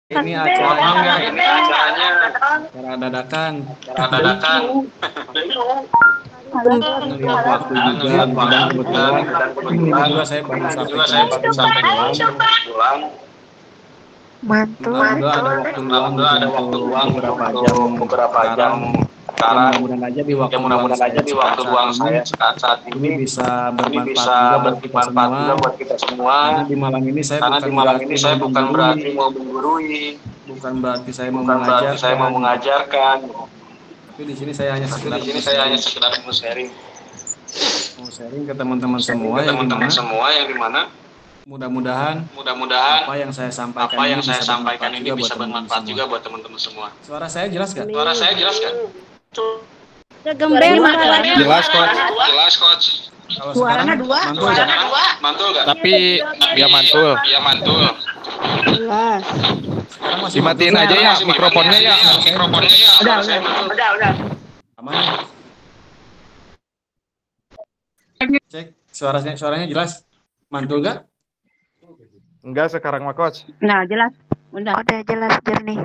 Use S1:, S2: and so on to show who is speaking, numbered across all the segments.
S1: Ini acaranya,
S2: Cara dadakan.
S1: ngelihat waktu juga, dan kebetulan ini juga saya baru sampai pulang.
S3: Mantul.
S1: Alhamdulillah ada waktu luang untuk beberapa jam sekarang. Ya mudah-mudahan aja di waktu luang saya saat ini
S2: Bisa
S1: ini
S2: bermanfaat
S1: bisa
S2: juga buat kita
S1: bermanfaat
S2: semua.
S1: juga buat kita semua.
S2: Karena di malam ini saya
S1: Bukan berarti mau menggurui,
S2: bukan berarti saya mau
S1: bukan berarti saya mau
S2: mengajarkan.
S1: mengajarkan.
S2: Tapi di sini saya hanya
S1: Tapi
S2: sekedar
S1: di sini saya hanya sekedar mau sharing
S2: ke teman-teman semua
S1: ke teman-teman semua yang dimana
S2: mudah-mudahan
S1: mudah-mudahan
S2: apa yang saya sampaikan
S1: ini bisa bermanfaat juga buat teman-teman semua.
S2: Suara saya jelas gak?
S1: Suara saya jelas kan?
S3: Gember
S4: Jelas coach.
S1: Jelas coach.
S2: Kalau
S3: Suaranya
S2: sekarang
S3: dua.
S2: mantul gak?
S1: Mantul gak?
S4: Tapi dia mantul.
S1: Iya mantul.
S3: Jelas.
S2: Sekarang masih
S4: Dimatiin
S2: mantul.
S4: aja ya mikrofonnya ya.
S1: Mikrofonnya ya.
S3: Udah.
S2: Aman ya? Cek suaranya jelas. Mantul gak?
S4: Enggak sekarang mah coach.
S3: Nah, jelas. Udah jelas jernih.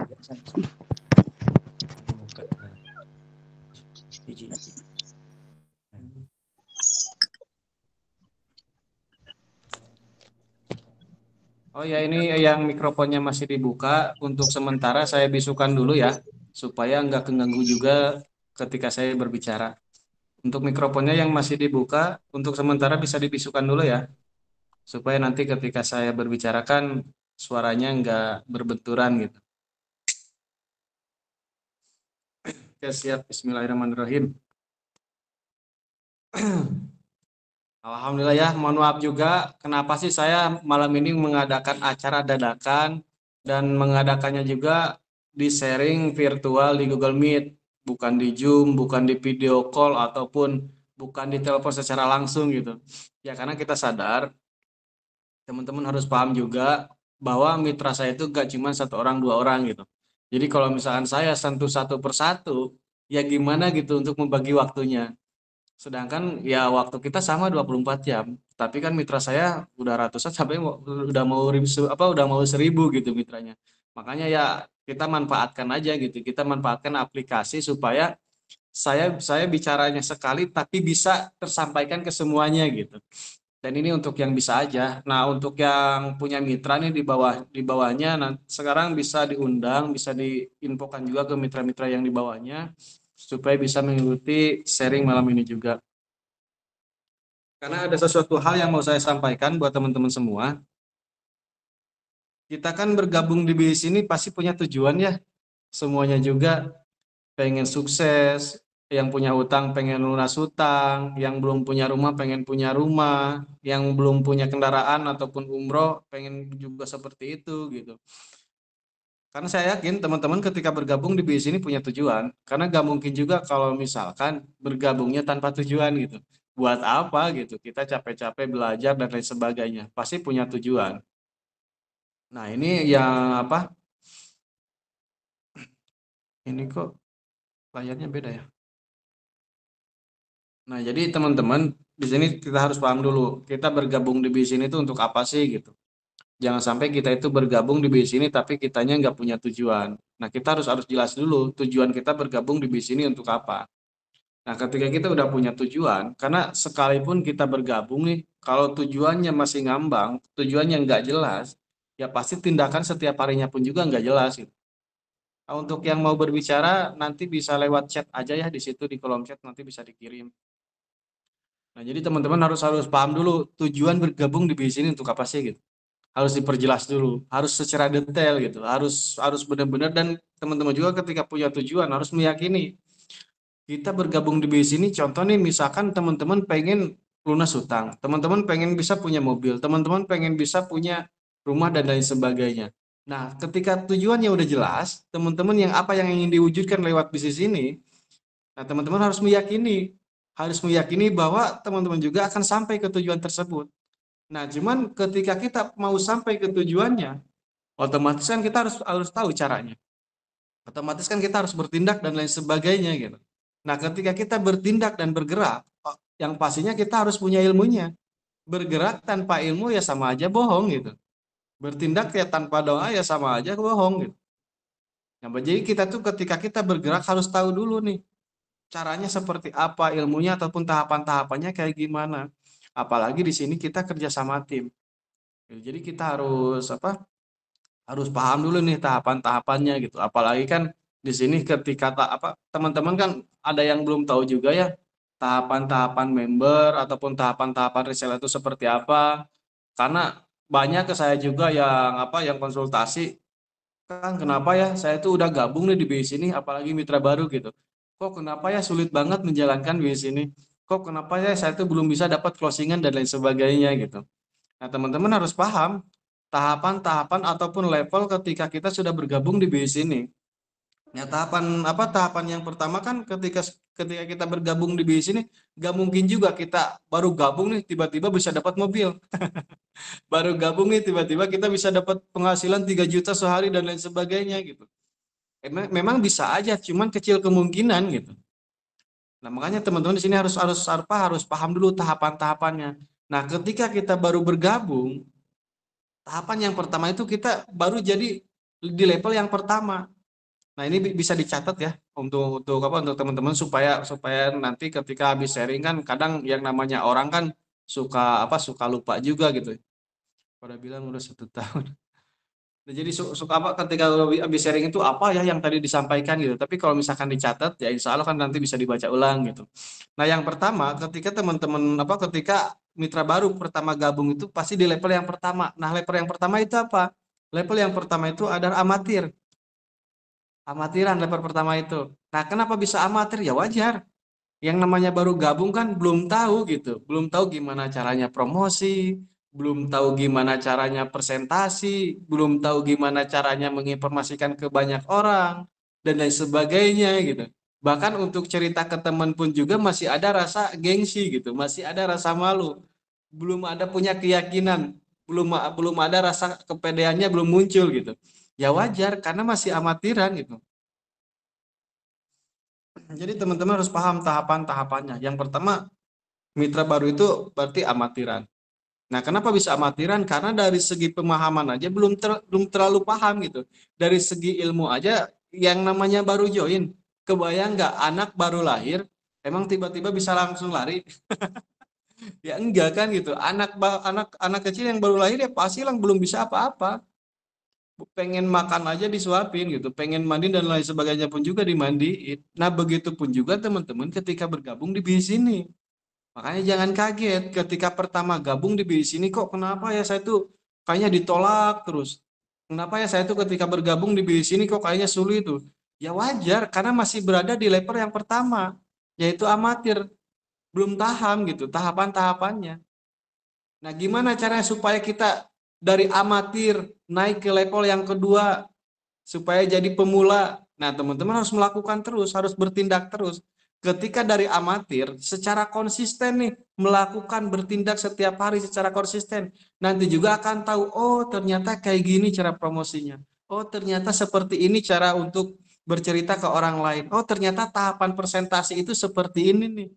S2: Oh ya, ini yang mikrofonnya masih dibuka. Untuk sementara saya bisukan dulu ya, supaya nggak keganggu juga ketika saya berbicara. Untuk mikrofonnya yang masih dibuka, untuk sementara bisa dibisukan dulu ya, supaya nanti ketika saya berbicara kan suaranya nggak berbenturan gitu. Oke, siap. Bismillahirrahmanirrahim. Alhamdulillah ya, mohon maaf juga kenapa sih saya malam ini mengadakan acara dadakan dan mengadakannya juga di sharing virtual di Google Meet, bukan di Zoom, bukan di video call ataupun bukan di telepon secara langsung gitu. Ya karena kita sadar teman-teman harus paham juga bahwa mitra saya itu gak cuma satu orang dua orang gitu. Jadi kalau misalkan saya sentuh satu persatu, ya gimana gitu untuk membagi waktunya. Sedangkan ya waktu kita sama 24 jam. Tapi kan mitra saya udah ratusan sampai udah mau 1000 gitu mitranya. Makanya ya kita manfaatkan aja gitu. Kita manfaatkan aplikasi supaya saya bicaranya sekali tapi bisa tersampaikan ke semuanya gitu. Dan ini untuk yang bisa aja. Nah, untuk yang punya mitra nih di bawahnya sekarang bisa diundang, bisa diinfokan juga ke mitra-mitra yang di bawahnya supaya bisa mengikuti sharing malam ini juga. Karena ada sesuatu hal yang mau saya sampaikan buat teman-teman semua. Kita kan bergabung di BIS ini pasti punya tujuan ya. Semuanya juga pengen sukses, yang punya utang pengen lunas hutang, yang belum punya rumah pengen punya rumah, yang belum punya kendaraan ataupun umroh pengen juga seperti itu gitu. Karena saya yakin teman-teman ketika bergabung di BIS ini punya tujuan. Karena gak mungkin juga kalau misalkan bergabungnya tanpa tujuan gitu. Buat apa gitu? Kita capek-capek belajar dan lain sebagainya. Pasti punya tujuan. Nah ini yang apa? Ini kok layarnya beda ya? Nah jadi teman-teman di sini kita harus paham dulu. Kita bergabung di BIS ini itu untuk apa sih gitu? Jangan sampai kita itu bergabung di BIS ini tapi kitanya nggak punya tujuan. Nah kita harus jelas dulu tujuan kita bergabung di BIS ini untuk apa. Nah ketika kita udah punya tujuan, karena sekalipun kita bergabung nih, kalau tujuannya masih ngambang, tujuannya nggak jelas, ya pasti tindakan setiap harinya pun juga nggak jelas gitu. Nah, untuk yang mau berbicara nanti bisa lewat chat aja ya di situ di kolom chat nanti bisa dikirim. Nah jadi teman-teman harus paham dulu tujuan bergabung di BIS ini untuk apa sih gitu. Harus diperjelas dulu, harus secara detail gitu, harus benar-benar dan teman-teman juga ketika punya tujuan harus meyakini kita bergabung di BIS ini. Contoh nih misalkan teman-teman pengen lunas hutang, teman-teman pengen bisa punya mobil, teman-teman pengen bisa punya rumah dan lain sebagainya. Nah, ketika tujuannya udah jelas, teman-teman yang ingin diwujudkan lewat bisnis ini, nah teman-teman harus meyakini bahwa teman-teman juga akan sampai ke tujuan tersebut. Nah, cuman ketika kita mau sampai ke tujuannya, otomatis kan kita harus tahu caranya. Otomatis kan kita harus bertindak dan lain sebagainya gitu. Nah, ketika kita bertindak dan bergerak, yang pastinya kita harus punya ilmunya. Bergerak tanpa ilmu ya sama aja bohong gitu. Bertindak ya tanpa doa ya sama aja bohong gitu. Nah, jadi kita tuh ketika kita bergerak harus tahu dulu nih caranya seperti apa, ilmunya ataupun tahapan-tahapannya kayak gimana. Apalagi di sini kita kerja sama tim. Jadi kita harus apa? Harus paham dulu nih tahapan-tahapannya gitu. Apalagi kan di sini ketika teman-teman kan ada yang belum tahu juga ya tahapan-tahapan member ataupun tahapan-tahapan reseller itu seperti apa. Karena banyak ke saya juga yang yang konsultasi, Kang, kenapa ya saya tuh udah gabung nih di BIS ini, apalagi mitra baru gitu. Kok kenapa ya sulit banget menjalankan BIS ini? Kok kenapa ya saya tuh belum bisa dapat closingan dan lain sebagainya gitu. Nah, teman-teman harus paham tahapan-tahapan ataupun level ketika kita sudah bergabung di BIS ini. Nah, tahapan yang pertama kan ketika ketika kita bergabung di BIS ini, gak mungkin juga kita baru gabung nih tiba-tiba bisa dapat mobil. Baru gabung nih tiba-tiba kita bisa dapat penghasilan 3 juta sehari dan lain sebagainya gitu. Memang bisa aja, cuman kecil kemungkinan gitu. Nah, makanya teman-teman di sini harus paham dulu tahapan-tahapannya. Nah, ketika kita baru bergabung, tahapan yang pertama itu kita baru jadi di level yang pertama. Nah, ini bisa dicatat ya untuk teman-teman supaya supaya nanti ketika habis sharing kan kadang yang namanya orang kan suka lupa juga gitu. Pada bilang udah 1 tahun. Nah, jadi suka ketika habis sharing itu apa ya yang tadi disampaikan gitu. Tapi kalau misalkan dicatat ya insya Allah kan nanti bisa dibaca ulang gitu. Nah, yang pertama ketika teman-teman ketika mitra baru pertama gabung itu pasti di level yang pertama. Nah, level yang pertama itu apa? Level yang pertama itu adalah amatir. Amatiran level pertama itu. Nah, kenapa bisa amatir? Ya wajar. Yang namanya baru gabung kan belum tahu gitu. Belum tahu gimana caranya promosi, belum tahu gimana caranya presentasi, belum tahu gimana caranya menginformasikan ke banyak orang, dan lain sebagainya gitu. Bahkan untuk cerita ke teman pun juga masih ada rasa gengsi gitu, masih ada rasa malu. Belum ada punya keyakinan, belum ada rasa kepedeannya belum muncul gitu. Ya wajar karena masih amatiran gitu. Jadi teman-teman harus paham tahapan-tahapannya. Yang pertama, mitra baru itu berarti amatiran. Nah, kenapa bisa amatiran? Karena dari segi pemahaman aja belum terlalu paham gitu. Dari segi ilmu aja yang namanya baru join, kebayang nggak anak baru lahir, emang tiba-tiba bisa langsung lari? Ya enggak kan gitu. Anak kecil yang baru lahir ya pasti lang belum bisa apa-apa. Pengen makan aja disuapin gitu, pengen mandi dan lain sebagainya pun juga dimandiin. Nah, begitu pun juga teman-teman ketika bergabung di BIS ini. Makanya jangan kaget ketika pertama gabung di BIS ini, kok kenapa ya saya tuh kayaknya ditolak terus. Kenapa ya saya tuh ketika bergabung di BIS ini kok kayaknya sulit tuh. Ya wajar karena masih berada di level yang pertama, yaitu amatir, belum paham gitu tahapan-tahapannya. Nah, gimana caranya supaya kita dari amatir naik ke level yang kedua supaya jadi pemula? Nah, teman-teman harus melakukan terus, harus bertindak terus. Ketika dari amatir secara konsisten nih melakukan bertindak setiap hari secara konsisten, nanti juga akan tahu, oh ternyata kayak gini cara promosinya. Oh ternyata seperti ini cara untuk bercerita ke orang lain. Oh ternyata tahapan presentasi itu seperti ini nih.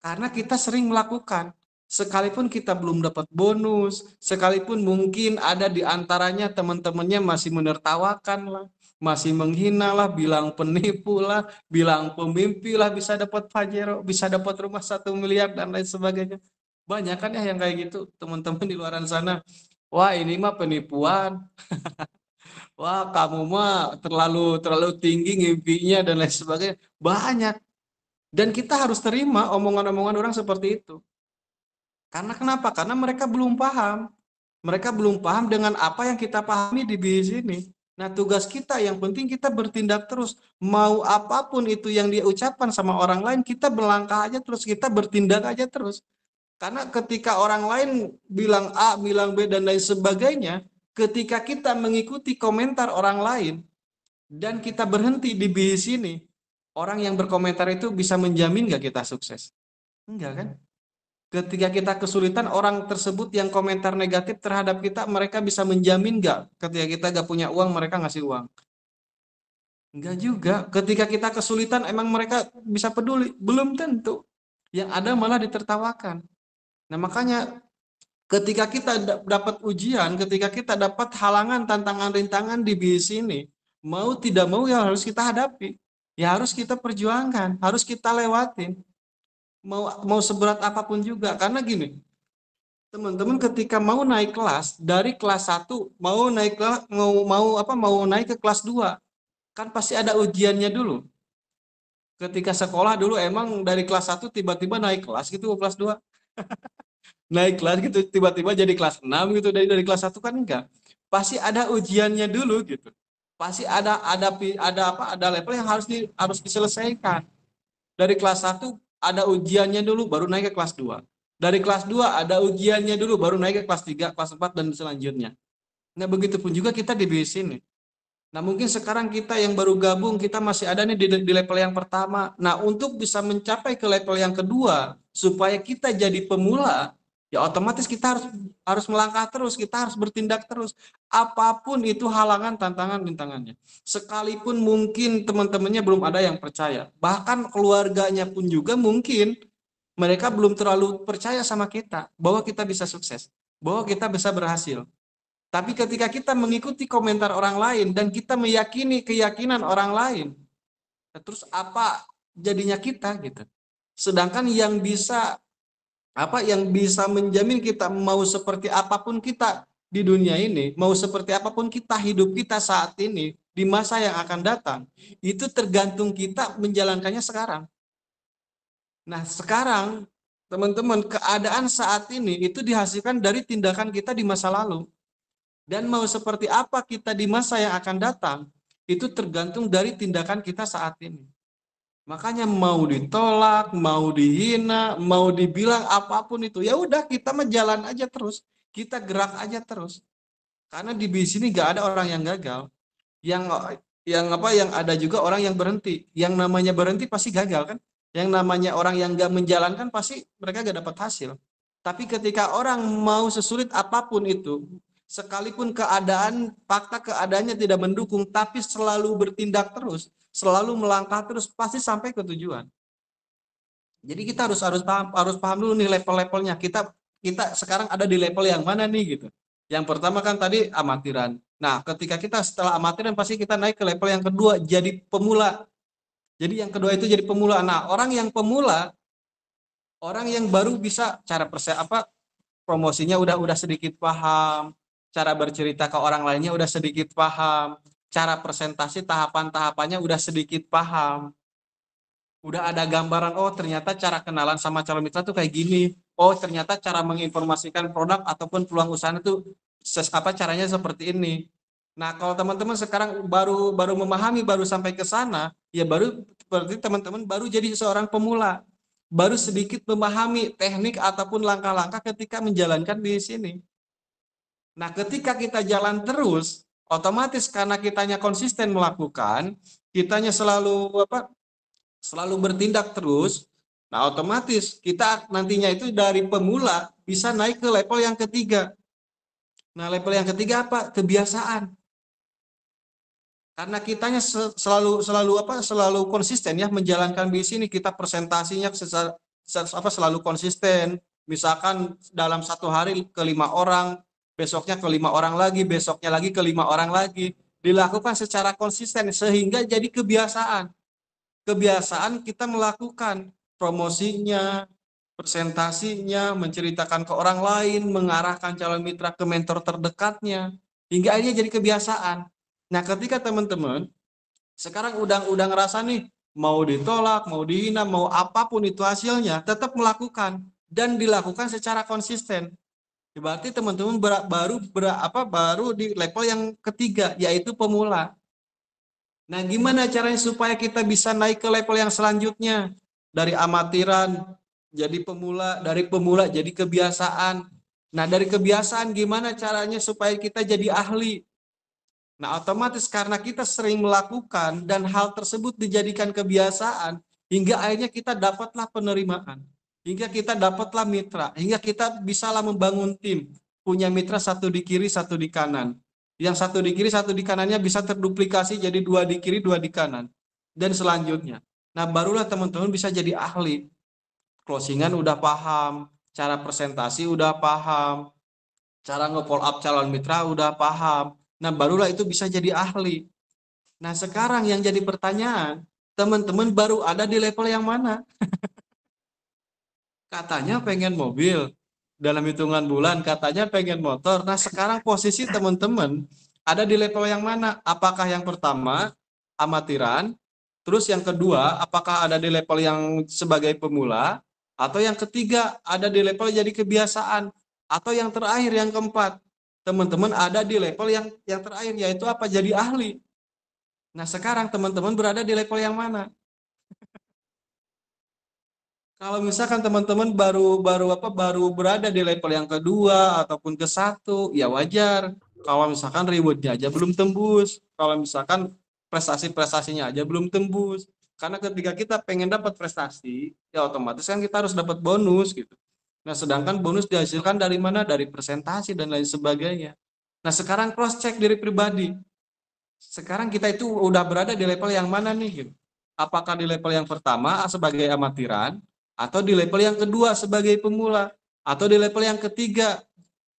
S2: Karena kita sering melakukan. Sekalipun kita belum dapat bonus, sekalipun mungkin ada di antaranya teman-temannya masih menertawakan lah, masih menghina lah, bilang penipu lah, bilang pemimpi lah, bisa dapat Pajero, bisa dapat rumah 1 miliar dan lain sebagainya. Banyak kan ya yang kayak gitu, teman-teman di luaran sana. Wah ini mah penipuan, wah kamu mah terlalu terlalu tinggi ngimpinya dan lain sebagainya. Banyak. Dan kita harus terima omongan-omongan orang seperti itu. Karena kenapa? Karena mereka belum paham. Mereka belum paham dengan apa yang kita pahami di BIS ini. Nah, tugas kita yang penting kita bertindak terus. Mau apapun itu yang dia ucapkan sama orang lain, kita berlangkah aja terus, kita bertindak aja terus. Karena ketika orang lain bilang A, bilang B, dan lain sebagainya, ketika kita mengikuti komentar orang lain, dan kita berhenti di BIS ini, orang yang berkomentar itu bisa menjamin nggak kita sukses? Enggak kan? Ketika kita kesulitan, orang tersebut yang komentar negatif terhadap kita, mereka bisa menjamin nggak ketika kita nggak punya uang, mereka ngasih uang? Enggak juga. Ketika kita kesulitan, emang mereka bisa peduli? Belum tentu. Yang ada malah ditertawakan. Nah, makanya Ketika kita dapat ujian, ketika kita dapat halangan, tantangan, rintangan di bis ini, mau tidak mau ya harus kita hadapi. Ya harus kita perjuangkan, harus kita lewatin. Mau seberat apapun juga. Karena gini, teman-teman ketika mau naik kelas dari kelas 1 mau naik kelas mau naik ke kelas 2 kan pasti ada ujiannya dulu. Ketika sekolah dulu emang dari kelas 1 tiba-tiba naik kelas gitu ke kelas 2. Naik kelas gitu tiba-tiba jadi kelas 6 gitu dari kelas 1 kan enggak. Pasti ada ujiannya dulu gitu. Pasti ada level yang harus diselesaikan. Dari kelas 1 ada ujiannya dulu baru naik ke kelas 2. Dari kelas 2 ada ujiannya dulu baru naik ke kelas 3, kelas 4 dan selanjutnya. Nah, begitupun juga kita di BIS ini. Nah, mungkin sekarang kita yang baru gabung, kita masih ada nih di level yang pertama. Nah, untuk bisa mencapai ke level yang kedua, supaya kita jadi pemula, ya otomatis kita harus melangkah terus, kita harus bertindak terus. Apapun itu halangan, tantangan, rintangannya. Sekalipun mungkin teman-temannya belum ada yang percaya. Bahkan keluarganya pun juga mungkin mereka belum terlalu percaya sama kita, bahwa kita bisa sukses, bahwa kita bisa berhasil. Tapi ketika kita mengikuti komentar orang lain dan kita meyakini keyakinan orang lain, terus apa jadinya kita gitu. Sedangkan yang bisa menjamin kita mau seperti apapun kita di dunia ini, mau seperti apapun kita hidup kita saat ini di masa yang akan datang, itu tergantung kita menjalankannya sekarang. Nah, sekarang teman-teman, keadaan saat ini itu dihasilkan dari tindakan kita di masa lalu. Dan mau seperti apa kita di masa yang akan datang, itu tergantung dari tindakan kita saat ini. Makanya mau ditolak, mau dihina, mau dibilang apapun itu, ya udah kita jalan aja terus, kita gerak aja terus. Karena di sini nggak ada orang yang gagal, yang ada juga orang yang berhenti. Yang namanya berhenti pasti gagal kan? Yang namanya orang yang nggak menjalankan pasti mereka nggak dapat hasil. Tapi ketika orang mau sesulit apapun itu, sekalipun fakta keadaannya tidak mendukung, tapi selalu bertindak terus, selalu melangkah terus, pasti sampai ke tujuan. Jadi kita harus paham dulu nih level-levelnya. Kita sekarang ada di level yang mana nih gitu. Yang pertama kan tadi amatiran. Nah, ketika kita setelah amatiran pasti kita naik ke level yang kedua jadi pemula. Jadi yang kedua itu jadi pemula. Nah, orang yang pemula, orang yang baru bisa cara promosinya udah sedikit paham, cara bercerita ke orang lainnya udah sedikit paham, cara presentasi tahapan-tahapannya udah sedikit paham. Udah ada gambaran, oh ternyata cara kenalan sama calon mitra tuh kayak gini. Oh ternyata cara menginformasikan produk ataupun peluang usaha itu caranya seperti ini. Nah, kalau teman-teman sekarang baru memahami, baru sampai ke sana, ya baru berarti teman-teman baru jadi seorang pemula. Baru sedikit memahami teknik ataupun langkah-langkah ketika menjalankan di sini. Nah, ketika kita jalan terus, otomatis karena kitanya konsisten melakukan, kitanya selalu bertindak terus, nah otomatis kita nantinya itu dari pemula bisa naik ke level yang ketiga. Nah, level yang ketiga apa? Kebiasaan. Karena kitanya selalu konsisten ya menjalankan di sini, kita presentasinya selalu konsisten. Misalkan dalam satu hari ke 5 orang, besoknya ke 5 orang lagi, besoknya lagi ke 5 orang lagi, dilakukan secara konsisten sehingga jadi kebiasaan. Kebiasaan kita melakukan promosinya, presentasinya, menceritakan ke orang lain, mengarahkan calon mitra ke mentor terdekatnya, hingga akhirnya jadi kebiasaan. Nah, ketika teman-teman sekarang udah ngerasa nih, mau ditolak, mau dihina, mau apapun itu hasilnya, tetap melakukan dan dilakukan secara konsisten. Berarti teman-teman baru di level yang ketiga, yaitu pemula. Nah, gimana caranya supaya kita bisa naik ke level yang selanjutnya? Dari amatiran jadi pemula, dari pemula jadi kebiasaan. Nah, dari kebiasaan gimana caranya supaya kita jadi ahli? Nah, otomatis karena kita sering melakukan dan hal tersebut dijadikan kebiasaan, hingga akhirnya kita dapatlah penerimaan, hingga kita dapatlah mitra, hingga kita bisalah membangun tim, punya mitra satu di kiri, satu di kanan. Yang satu di kiri, satu di kanannya bisa terduplikasi jadi 2 di kiri, 2 di kanan, dan selanjutnya. Nah, barulah teman-teman bisa jadi ahli. Closingan udah paham, cara presentasi udah paham, cara nge-follow up calon mitra udah paham. Nah, barulah itu bisa jadi ahli. Nah, sekarang yang jadi pertanyaan, teman-teman baru ada di level yang mana? Katanya pengen mobil, dalam hitungan bulan katanya pengen motor. Nah, sekarang posisi teman-teman ada di level yang mana? Apakah yang pertama amatiran, terus yang kedua apakah ada di level yang sebagai pemula, atau yang ketiga ada di level jadi kebiasaan, atau yang terakhir yang keempat teman-teman ada di level yang terakhir yaitu apa? Jadi ahli. Nah, sekarang teman-teman berada di level yang mana? Kalau misalkan teman-teman baru berada di level yang kedua ataupun ke satu, ya wajar. Kalau misalkan rewardnya aja belum tembus, kalau misalkan prestasinya aja belum tembus. Karena ketika kita pengen dapat prestasi, ya otomatis kan kita harus dapat bonus gitu. Nah, sedangkan bonus dihasilkan dari mana? Dari presentasi dan lain sebagainya. Nah, sekarang cross check diri pribadi. Sekarang kita itu udah berada di level yang mana nih gitu. Apakah di level yang pertama sebagai amatiran, atau di level yang kedua sebagai pemula, atau di level yang ketiga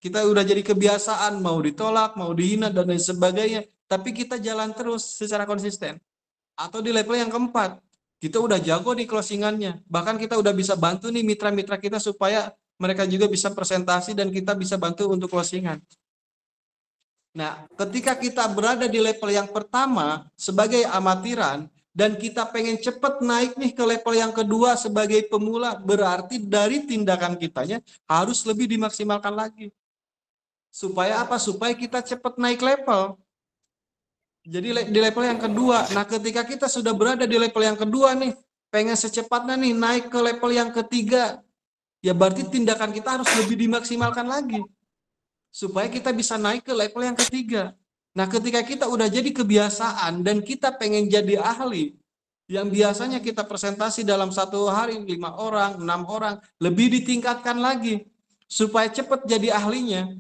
S2: kita udah jadi kebiasaan, mau ditolak, mau dihina dan lain sebagainya, tapi kita jalan terus secara konsisten. Atau di level yang keempat, kita udah jago di closingannya, bahkan kita udah bisa bantu nih mitra-mitra kita supaya mereka juga bisa presentasi dan kita bisa bantu untuk closingan. Nah, ketika kita berada di level yang pertama sebagai amatiran, dan kita pengen cepat naik nih ke level yang kedua sebagai pemula, berarti dari tindakan kitanya harus lebih dimaksimalkan lagi. Supaya apa? Supaya kita cepat naik level. Jadi di level yang kedua. Nah, ketika kita sudah berada di level yang kedua nih, pengen secepatnya nih naik ke level yang ketiga, ya berarti tindakan kita harus lebih dimaksimalkan lagi. Supaya kita bisa naik ke level yang ketiga. Nah, ketika kita udah jadi kebiasaan dan kita pengen jadi ahli, yang biasanya kita presentasi dalam satu hari 5 orang, 6 orang, lebih ditingkatkan lagi supaya cepat jadi ahlinya.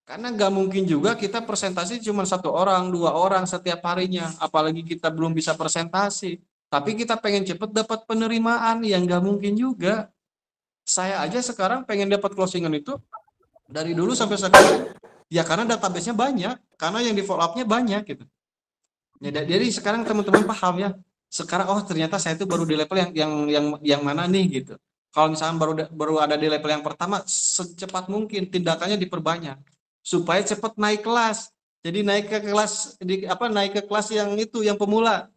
S2: Karena nggak mungkin juga kita presentasi cuma 1 orang, 2 orang setiap harinya, apalagi kita belum bisa presentasi. Tapi kita pengen cepat dapat penerimaan, yang nggak mungkin juga. Saya aja sekarang pengen dapat closingan itu dari dulu sampai sekarang. Ya karena database-nya banyak, karena yang di follow up-nya banyak gitu. Ya, jadi sekarang teman-teman paham ya. Sekarang ternyata saya itu baru di level yang mana nih gitu. Kalau misalnya baru ada di level yang pertama, secepat mungkin tindakannya diperbanyak supaya cepat naik kelas. Jadi naik ke kelas naik ke kelas yang itu yang pemula.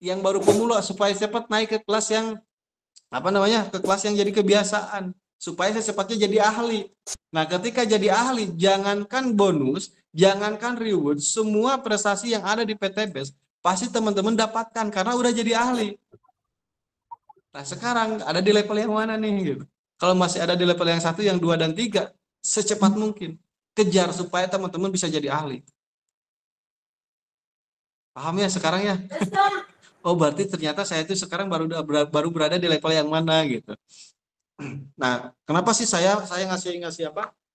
S2: Yang baru pemula supaya cepat naik ke kelas yang ke kelas yang jadi kebiasaan supaya secepatnya jadi ahli. Nah, ketika jadi ahli, jangankan bonus, jangankan reward, semua prestasi yang ada di PTBES pasti teman-teman dapatkan karena udah jadi ahli. Nah, sekarang ada di level yang mana nih gitu. Kalau masih ada di level yang 1, yang 2 dan 3, secepat mungkin kejar supaya teman-teman bisa jadi ahli. Paham ya sekarang ya? Oh, berarti ternyata saya itu sekarang baru berada di level yang mana gitu. Nah, kenapa sih saya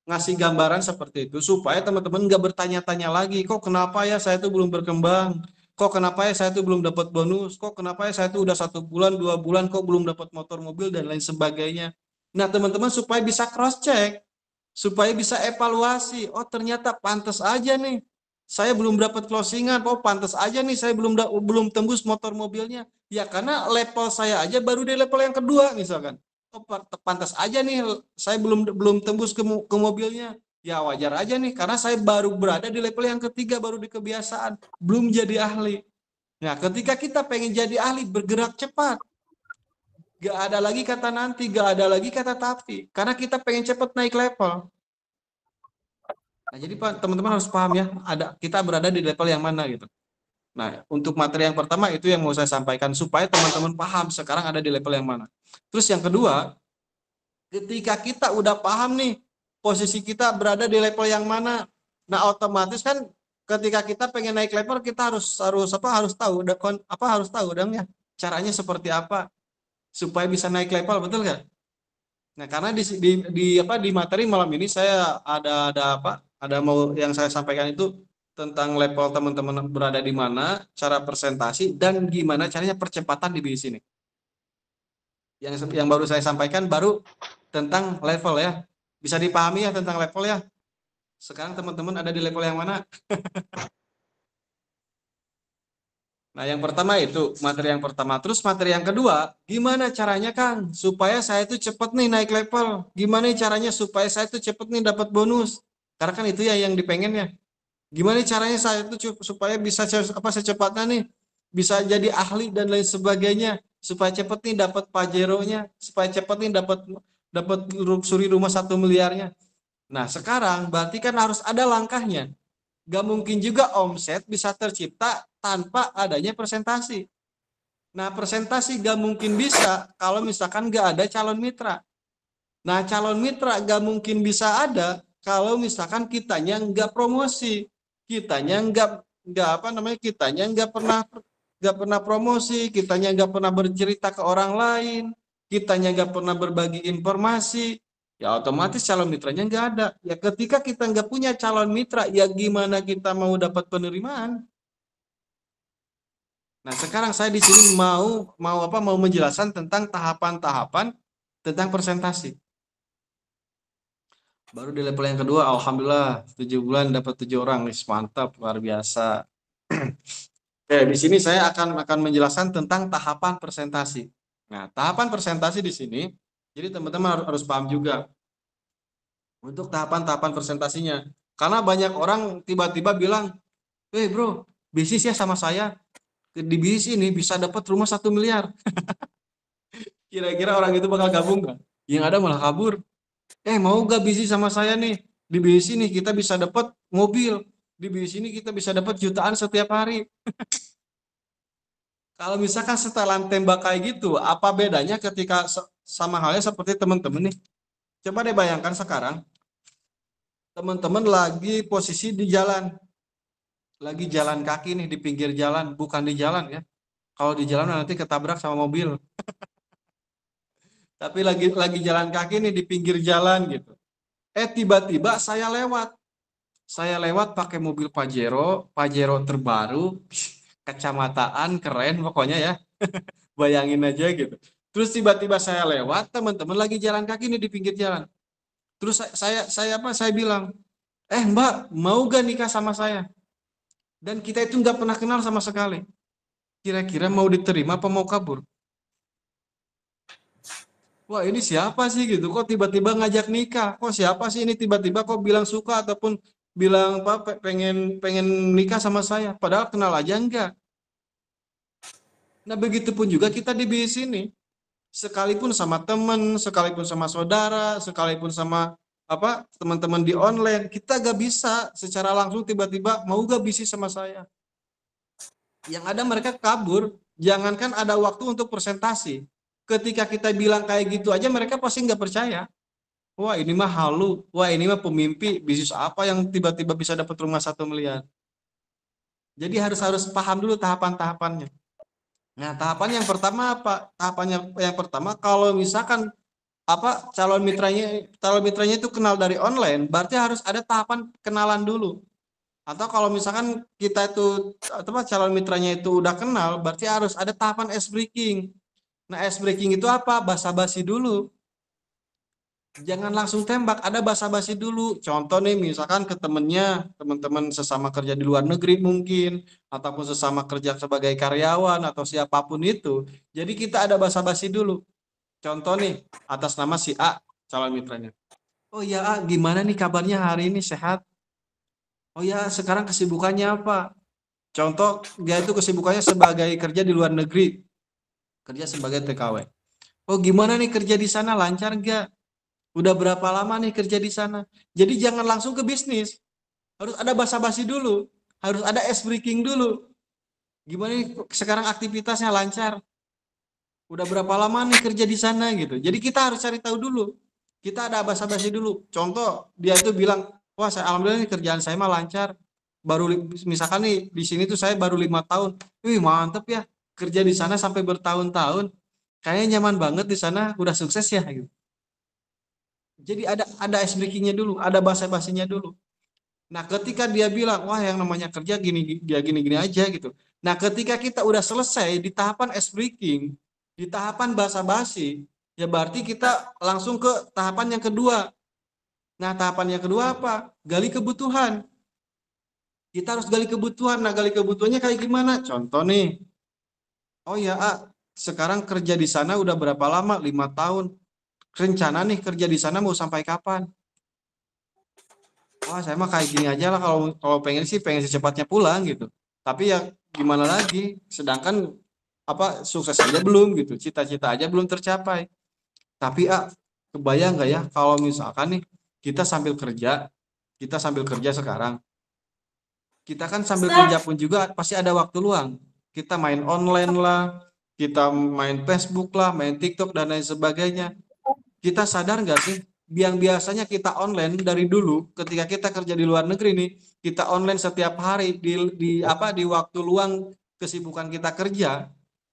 S2: ngasih gambaran seperti itu supaya teman-teman nggak bertanya-tanya lagi, kok kenapa ya saya itu belum berkembang, kok kenapa ya saya itu belum dapat bonus, kok kenapa ya saya itu udah 1 bulan 2 bulan kok belum dapat motor mobil dan lain sebagainya. Nah, teman-teman supaya bisa cross check, supaya bisa evaluasi, oh ternyata pantas aja nih saya belum dapat closingan, oh pantas aja nih saya belum tembus motor mobilnya, ya karena level saya aja baru di level yang kedua misalkan. Oh, pantas aja nih saya belum tembus ke mobilnya, ya wajar aja nih karena saya baru berada di level yang ketiga, baru di kebiasaan, belum jadi ahli. Nah, ketika kita pengen jadi ahli, bergerak cepat, gak ada lagi kata nanti, gak ada lagi kata tapi, karena kita pengen cepat naik level. Nah, jadi teman-teman harus paham ya, kita berada di level yang mana gitu. Nah, untuk materi yang pertama itu yang mau saya sampaikan supaya teman-teman paham sekarang ada di level yang mana. Terus yang kedua, ketika kita udah paham nih posisi kita berada di level yang mana, nah otomatis kan ketika kita pengen naik level kita harus tahu dong ya caranya seperti apa supaya bisa naik level, betul nggak? Nah, karena di materi malam ini saya ada mau yang saya sampaikan itu tentang level teman-teman berada di mana, cara presentasi, dan gimana caranya percepatan di bisnis ini. Yang baru saya sampaikan baru tentang level ya. Bisa dipahami ya tentang level ya? Sekarang teman-teman ada di level yang mana? Nah, yang pertama itu materi yang pertama. Terus materi yang kedua, gimana caranya Kang supaya saya itu cepet nih naik level? Gimana caranya supaya saya itu cepet nih dapat bonus? Karena kan itu ya yang dipengen ya. Gimana caranya saya itu supaya bisa secepatnya nih bisa jadi ahli dan lain sebagainya, supaya cepet nih dapat pajeronya, supaya cepet nih dapat dapat suri rumah 1 miliarnya. Nah, sekarang berarti kan harus ada langkahnya. Gak mungkin juga omset bisa tercipta tanpa adanya presentasi. Nah, presentasi gak mungkin bisa kalau misalkan gak ada calon mitra. Nah, calon mitra gak mungkin bisa ada kalau misalkan kitanya nggak promosi, kitanya kitanya nggak pernah promosi, kitanya nggak pernah bercerita ke orang lain, kitanya nggak pernah berbagi informasi, ya otomatis calon mitranya nggak ada. Ya ketika kita nggak punya calon mitra, ya gimana kita mau dapat penerimaan? Nah, sekarang saya di sini mau menjelaskan tentang tahapan-tahapan tentang presentasi. Baru di level yang kedua, alhamdulillah 7 bulan dapat 7 orang, mantap, luar biasa. Oke, di sini saya akan menjelaskan tentang tahapan presentasi. Nah, tahapan presentasi di sini, jadi teman-teman harus paham juga untuk tahapan-tahapan presentasinya. Karena banyak orang tiba-tiba bilang, bro, bisnis ya sama saya, di bisnis ini bisa dapat rumah 1 miliar. Kira-kira orang itu bakal gabung nggak? Yang ada malah kabur. Mau gak bisnis sama saya nih? Di bisnis ini kita bisa dapat mobil. Di bisnis ini kita bisa dapat jutaan setiap hari. Kalau misalkan setelan tembak kayak gitu, apa bedanya ketika sama halnya seperti teman-teman nih? Coba deh bayangkan sekarang, teman-teman lagi posisi di jalan. Lagi jalan kaki nih di pinggir jalan, bukan di jalan ya. Kalau di jalan nanti ketabrak sama mobil. Tapi lagi jalan kaki nih di pinggir jalan gitu. Tiba-tiba saya lewat. Saya lewat pakai mobil Pajero terbaru, kacamataan keren pokoknya ya. Bayangin aja gitu. Terus tiba-tiba saya lewat, teman-teman lagi jalan kaki nih di pinggir jalan. Terus saya bilang, Mbak, mau gak nikah sama saya? Dan kita itu nggak pernah kenal sama sekali. Kira-kira mau diterima apa mau kabur? Wah, ini siapa sih gitu? Kok tiba-tiba ngajak nikah? Kok siapa sih ini tiba-tiba kok bilang suka ataupun bilang apa pengen nikah sama saya? Padahal kenal aja enggak. Nah, begitupun juga kita di bisnis ini. Sekalipun sama teman, sekalipun sama saudara, sekalipun sama teman-teman di online, kita gak bisa secara langsung tiba-tiba mau gak bisnis sama saya. Yang ada mereka kabur. Jangankan ada waktu untuk presentasi. Ketika kita bilang kayak gitu aja mereka pasti nggak percaya. Wah, ini mah halu. Wah, ini mah pemimpi. Bisnis apa yang tiba-tiba bisa dapat rumah 1 miliar? Jadi harus paham dulu tahapan-tahapannya. Nah, tahapan yang pertama apa? Tahapan yang pertama kalau misalkan calon mitranya itu kenal dari online, berarti harus ada tahapan kenalan dulu. Atau kalau misalkan kita itu calon mitranya itu udah kenal, berarti harus ada tahapan ice breaking. Nah, ice breaking itu apa? Basa-basi dulu. Jangan langsung tembak, ada basa-basi dulu. Contoh nih, misalkan ke teman-teman sesama kerja di luar negeri mungkin, ataupun sesama kerja sebagai karyawan atau siapapun itu. Jadi kita ada basa-basi dulu. Contoh nih, atas nama si A, calon mitranya. Oh ya A, gimana nih kabarnya hari ini, sehat? Oh ya, sekarang kesibukannya apa? Contoh, dia itu kesibukannya sebagai kerja di luar negeri. Kerja sebagai TKW. Oh gimana nih kerja di sana, lancar nggak? Udah berapa lama nih kerja di sana? Jadi jangan langsung ke bisnis. Harus ada basa-basi dulu. Harus ada ice breaking dulu. Gimana nih sekarang aktivitasnya lancar? Udah berapa lama nih kerja di sana gitu. Jadi kita harus cari tahu dulu. Kita ada basa-basi dulu. Contoh dia itu bilang, wah alhamdulillah nih kerjaan saya mah lancar. Baru misalkan nih di sini tuh saya baru 5 tahun. Wih mantep ya. Kerja di sana sampai bertahun-tahun, kayaknya nyaman banget di sana, udah sukses ya gitu. Jadi ada ice breakingnya dulu, ada basa-basinya dulu. Nah, ketika dia bilang, wah yang namanya kerja gini aja gitu. Nah, ketika kita udah selesai di tahapan ice breaking, di tahapan basa-basi, ya berarti kita langsung ke tahapan yang kedua. Nah, tahapan yang kedua apa? Gali kebutuhan. Kita harus gali kebutuhan. Nah, gali kebutuhannya kayak gimana? Contoh nih. Oh ya, sekarang kerja di sana udah berapa lama? 5 tahun. Rencana nih kerja di sana mau sampai kapan? Wah, saya mah kayak gini aja lah, kalau kalau pengen sih pengen secepatnya pulang gitu. Tapi ya gimana lagi? Sedangkan apa sukses aja belum gitu, cita-cita aja belum tercapai. Tapi kebayang nggak ya kalau misalkan nih kita sambil kerja sekarang, kita kan sambil kerja pun juga pasti ada waktu luang. Kita main online lah, kita main Facebook lah, main TikTok dan lain sebagainya. Kita sadar nggak sih, yang biasanya kita online dari dulu, ketika kita kerja di luar negeri nih, kita online setiap hari di waktu luang kesibukan kita kerja,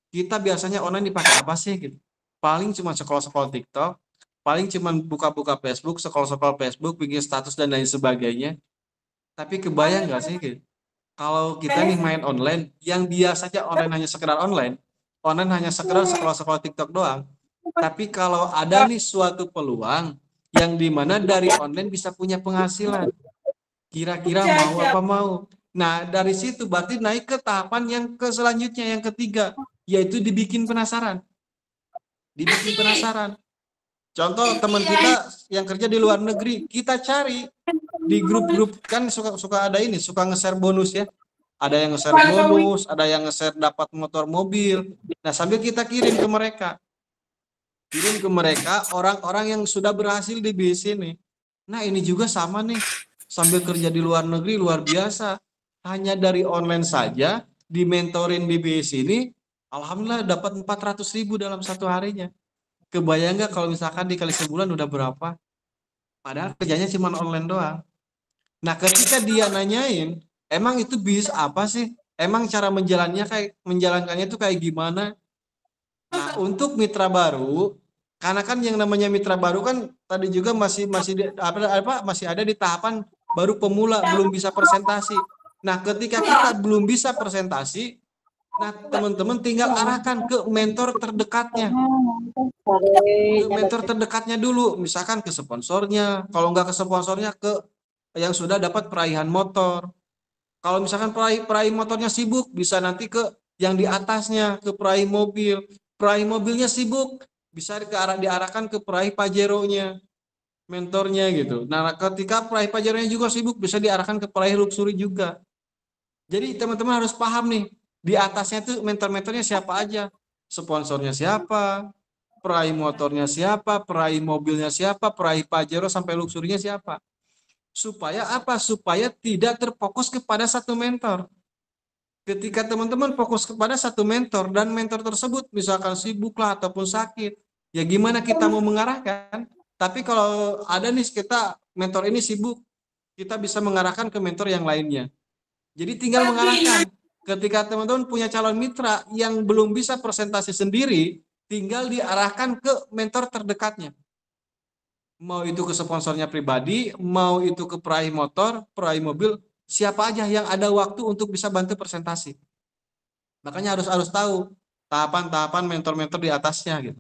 S2: kita biasanya online dipakai apa sih gitu? Paling cuma scroll-scroll TikTok, paling cuma buka-buka Facebook, scroll-scroll Facebook, bikin status dan lain sebagainya. Tapi kebayang nggak sih gitu? Kalau kita nih main online, yang biasanya online hanya sekedar online hanya sekedar scroll-scroll TikTok doang. Tapi kalau ada nih suatu peluang yang dimana dari online bisa punya penghasilan, kira-kira mau apa mau? Nah, dari situ berarti naik ke tahapan yang selanjutnya, yang ketiga, yaitu dibikin penasaran. Dibikin penasaran. Contoh teman kita yang kerja di luar negeri, kita cari di grup-grup, kan suka ada ini, suka nge-share bonus ya. Ada yang nge-share bonus, ada yang nge-share dapat motor mobil. Nah, sambil kita kirim ke mereka. Kirim ke mereka orang-orang yang sudah berhasil di bisnis ini. Nah, ini juga sama nih. Sambil kerja di luar negeri luar biasa. Hanya dari online saja, dimentorin di bisnis ini, alhamdulillah dapat 400.000 dalam satu harinya. Kebayang nggak kalau misalkan dikali sebulan udah berapa? Padahal kerjanya cuma online doang. Nah, ketika dia nanyain, emang itu bisnis apa sih? Emang cara menjalankannya itu kayak gimana? Nah, untuk mitra baru, karena kan yang namanya mitra baru kan tadi juga masih masih ada di tahapan baru pemula, belum bisa presentasi. Nah, ketika kita belum bisa presentasi, nah teman-teman tinggal arahkan ke mentor terdekatnya. Ke mentor terdekatnya dulu, misalkan ke sponsornya, kalau nggak ke sponsornya ke yang sudah dapat peraihan motor. Kalau misalkan peraih motornya sibuk, bisa nanti ke yang di atasnya, ke peraih mobil. Peraih mobilnya sibuk, bisa diarahkan ke peraih Pajero-nya, mentornya gitu. Nah, ketika peraih Pajero-nya juga sibuk, bisa diarahkan ke peraih luxury juga. Jadi teman-teman harus paham nih, di atasnya tuh mentor-mentornya siapa aja. Sponsornya siapa, peraih motornya siapa, peraih mobilnya siapa, peraih Pajero sampai luxury-nya siapa. Supaya apa? Supaya tidak terfokus kepada satu mentor. Ketika teman-teman fokus kepada satu mentor dan mentor tersebut misalkan sibuk lah ataupun sakit, ya gimana kita mau mengarahkan? Tapi kalau ada nih kita mentor ini sibuk, kita bisa mengarahkan ke mentor yang lainnya. Jadi tinggal mengarahkan. Ketika teman-teman punya calon mitra yang belum bisa presentasi sendiri, tinggal diarahkan ke mentor terdekatnya. Mau itu ke sponsornya pribadi, mau itu ke peraih motor, peraih mobil, siapa aja yang ada waktu untuk bisa bantu presentasi. Makanya harus tahu tahapan-tahapan mentor-mentor di atasnya gitu.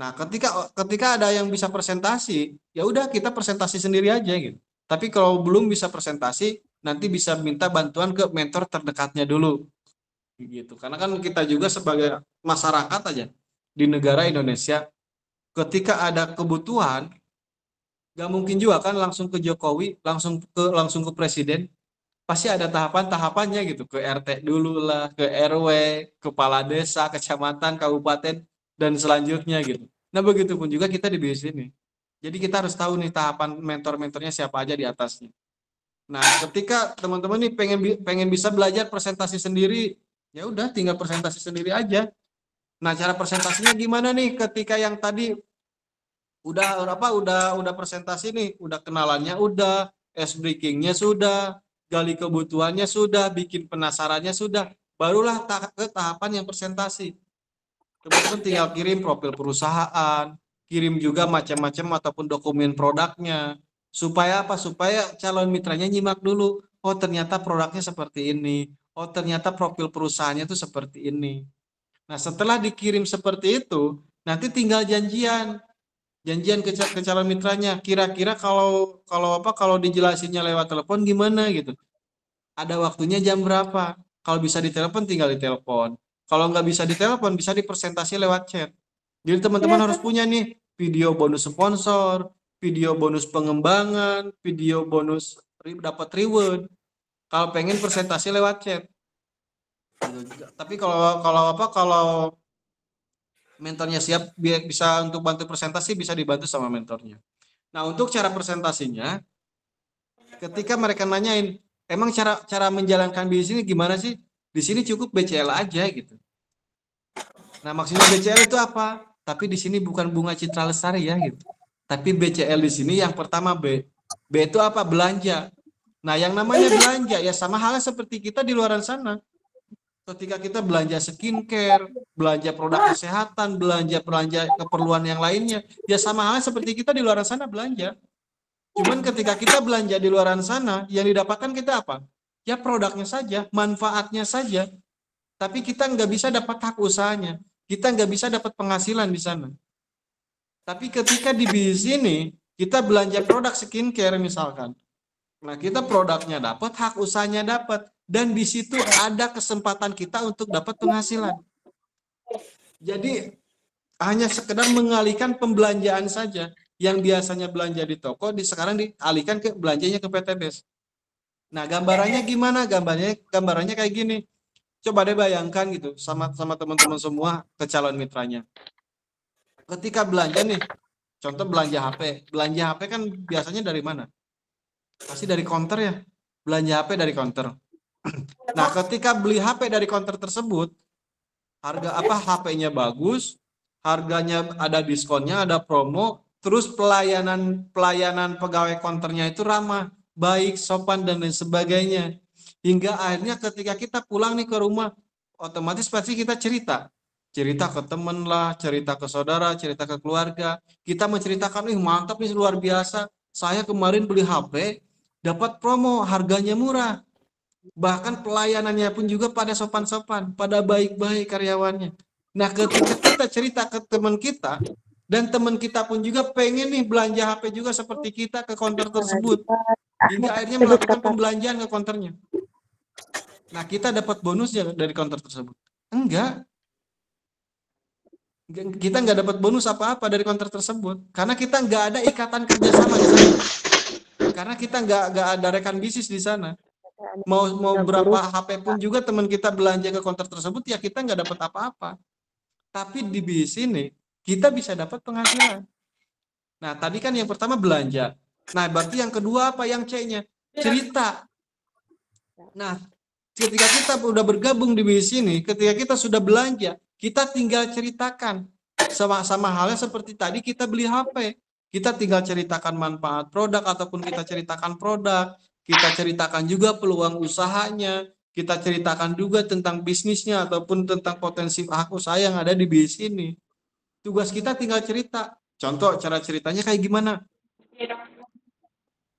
S2: Nah, ketika ada yang bisa presentasi, ya udah kita presentasi sendiri aja gitu. Tapi kalau belum bisa presentasi, nanti bisa minta bantuan ke mentor terdekatnya dulu. Gitu. Karena kan kita juga sebagai masyarakat aja di negara Indonesia, ketika ada kebutuhan, gak mungkin juga kan langsung ke Jokowi, langsung ke presiden. Pasti ada tahapan-tahapannya gitu, ke RT dulu lah, ke RW, kepala desa, kecamatan, kabupaten, dan selanjutnya gitu. Nah, begitupun juga kita di bisnis ini. Jadi kita harus tahu nih tahapan mentor-mentornya siapa aja di atasnya. Nah, ketika teman-teman nih pengen bisa belajar presentasi sendiri, ya udah tinggal presentasi sendiri aja. Nah, cara presentasinya gimana nih ketika yang tadi udah presentasi nih, udah kenalannya udah, ice breakingnya sudah, gali kebutuhannya sudah, bikin penasarannya sudah, barulah ke tahapan yang presentasi. Teman-teman tinggal kirim profil perusahaan, kirim juga macam-macam ataupun dokumen produknya. Supaya apa? Supaya calon mitranya nyimak dulu. Oh, ternyata produknya seperti ini. Oh, ternyata profil perusahaannya itu seperti ini. Nah, setelah dikirim seperti itu, nanti tinggal janjian. janjian ke calon mitranya. Kira-kira kalau dijelasinnya lewat telepon gimana gitu. Ada waktunya jam berapa? Kalau bisa ditelepon tinggal ditelepon. Kalau nggak bisa ditelepon bisa dipresentasi lewat chat. Jadi teman-teman harus punya nih video bonus sponsor, video bonus pengembangan, video bonus dapat reward. Kalau pengen presentasi lewat chat. Tapi kalau mentornya siap bisa untuk bantu presentasi bisa dibantu sama mentornya. Nah, untuk cara presentasinya ketika mereka nanyain, emang cara menjalankan bisnis ini gimana sih? Di sini cukup BCL aja gitu. Nah, maksudnya BCL itu apa? Tapi di sini bukan Bunga Citra Lestari ya gitu. Tapi BCL di sini yang pertama B. B itu apa? Belanja. Nah, yang namanya belanja ya sama halnya seperti kita di luar sana. Ketika kita belanja skincare, belanja produk kesehatan, belanja keperluan yang lainnya, ya sama halnya seperti kita di luar sana belanja. Cuman ketika kita belanja di luar sana, yang didapatkan kita apa? Ya produknya saja, manfaatnya saja. Tapi kita nggak bisa dapat hak usahanya. Kita nggak bisa dapat penghasilan di sana. Tapi ketika di bisnis ini, kita belanja produk skincare misalkan. Nah, kita produknya dapat, hak usahanya dapat. Dan di situ ada kesempatan kita untuk dapat penghasilan. Jadi, hanya sekedar mengalihkan pembelanjaan saja. Yang biasanya belanja di toko, sekarang dialihkan ke belanjanya ke PTBS. Nah, gambarannya gimana? Gambarannya kayak gini. Coba deh bayangkan gitu sama teman-teman semua ke calon mitranya. Ketika belanja nih, contoh belanja HP. Belanja HP kan biasanya dari mana? Pasti dari counter ya. Belanja HP dari counter. Nah, ketika beli HP dari counter tersebut, harga HP-nya bagus, harganya ada diskonnya, ada promo, terus pelayanan pegawai counternya itu ramah, baik, sopan dan lain sebagainya. Hingga akhirnya ketika kita pulang nih ke rumah, otomatis pasti kita cerita ke teman lah, cerita ke saudara, cerita ke keluarga. Kita menceritakan, mantap nih, luar biasa. Saya kemarin beli HP, dapat promo, harganya murah. Bahkan pelayanannya pun juga pada sopan-sopan, pada baik-baik karyawannya. Nah, ketika kita cerita ke teman kita, dan teman kita pun juga pengen nih belanja HP juga seperti kita ke counter tersebut, hingga akhirnya melakukan pembelanjaan ke counternya. Nah, kita dapat bonusnya dari counter tersebut? Enggak. Kita nggak dapat bonus apa-apa dari counter tersebut, karena kita nggak ada ikatan kerjasama di sana. Karena kita nggak ada rekan bisnis di sana. Mau berapa HP pun juga teman kita belanja ke counter tersebut, ya kita nggak dapat apa-apa. Tapi di bisnis ini kita bisa dapat penghasilan. Nah, tadi kan yang pertama belanja. Nah, berarti yang kedua apa? Yang C-nya cerita. Nah, ketika kita udah bergabung di bisnis ini, ketika kita sudah belanja, kita tinggal ceritakan. Sama halnya seperti tadi kita beli HP. Kita tinggal ceritakan manfaat produk ataupun kita ceritakan produk. Kita ceritakan juga peluang usahanya, kita ceritakan juga tentang bisnisnya ataupun tentang potensi hak usaha yang ada di bisnis ini. Tugas kita tinggal cerita. Contoh cara ceritanya kayak gimana?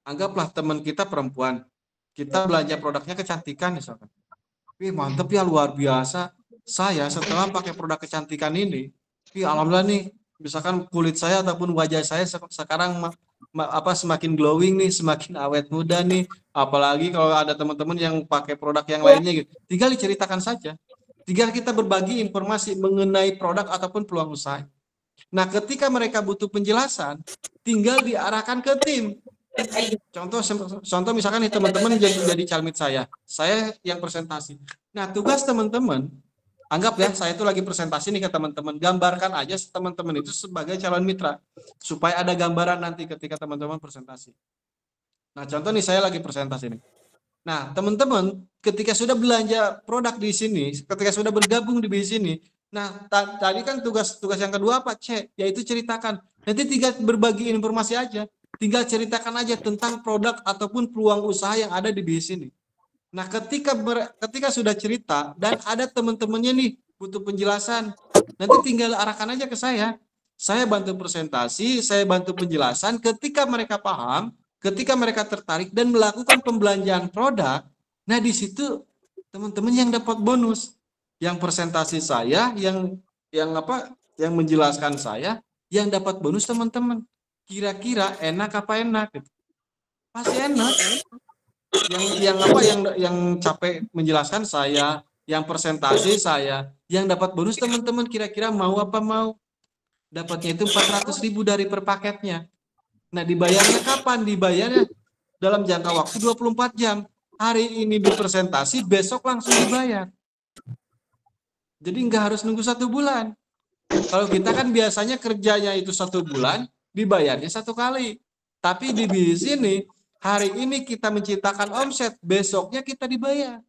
S2: Anggaplah teman kita perempuan, kita belanja produknya kecantikan misalkan. Mantep ya, luar biasa. Saya setelah pakai produk kecantikan ini, alhamdulillah nih, misalkan kulit saya ataupun wajah saya sekarang semakin glowing nih, semakin awet muda nih. Apalagi kalau ada teman-teman yang pakai produk yang lainnya gitu. Tinggal diceritakan saja. Tinggal kita berbagi informasi mengenai produk ataupun peluang usaha. Nah, ketika mereka butuh penjelasan, tinggal diarahkan ke tim. Contoh misalkan nih teman-teman jadi calmit saya yang presentasi. Nah, tugas teman-teman, anggap ya saya itu lagi presentasi nih ke teman-teman, gambarkan aja teman-teman itu sebagai calon mitra supaya ada gambaran nanti ketika teman-teman presentasi. Nah, contoh nih saya lagi presentasi nih. Nah, teman-teman ketika sudah belanja produk di sini, ketika sudah bergabung di bisnis ini, nah tadi kan tugas yang kedua apa? C, yaitu ceritakan. Nanti tinggal berbagi informasi aja. Tinggal ceritakan aja tentang produk ataupun peluang usaha yang ada di bisnis ini. Nah, ketika sudah cerita dan ada teman-temannya nih butuh penjelasan, nanti tinggal arahkan aja ke saya. Saya bantu presentasi, saya bantu penjelasan. Ketika mereka paham, ketika mereka tertarik dan melakukan pembelanjaan produk, nah di situ teman-teman yang dapat bonus, yang presentasi saya, yang menjelaskan saya, yang dapat bonus teman-teman. Kira-kira enak apa enak? Gitu. Pasti enak. Yang capek menjelaskan saya, yang persentase saya, yang dapat bonus teman-teman kira-kira mau apa mau? Dapatnya itu 400.000 dari per paketnya. Nah, dibayarnya kapan? Dibayarnya dalam jangka waktu 24 jam. Hari ini dipresentasi, besok langsung dibayar. Jadi nggak harus nunggu 1 bulan. Kalau kita kan biasanya kerjanya itu 1 bulan, dibayarnya 1 kali. Tapi di sini, hari ini kita menciptakan omset, besoknya kita dibayar.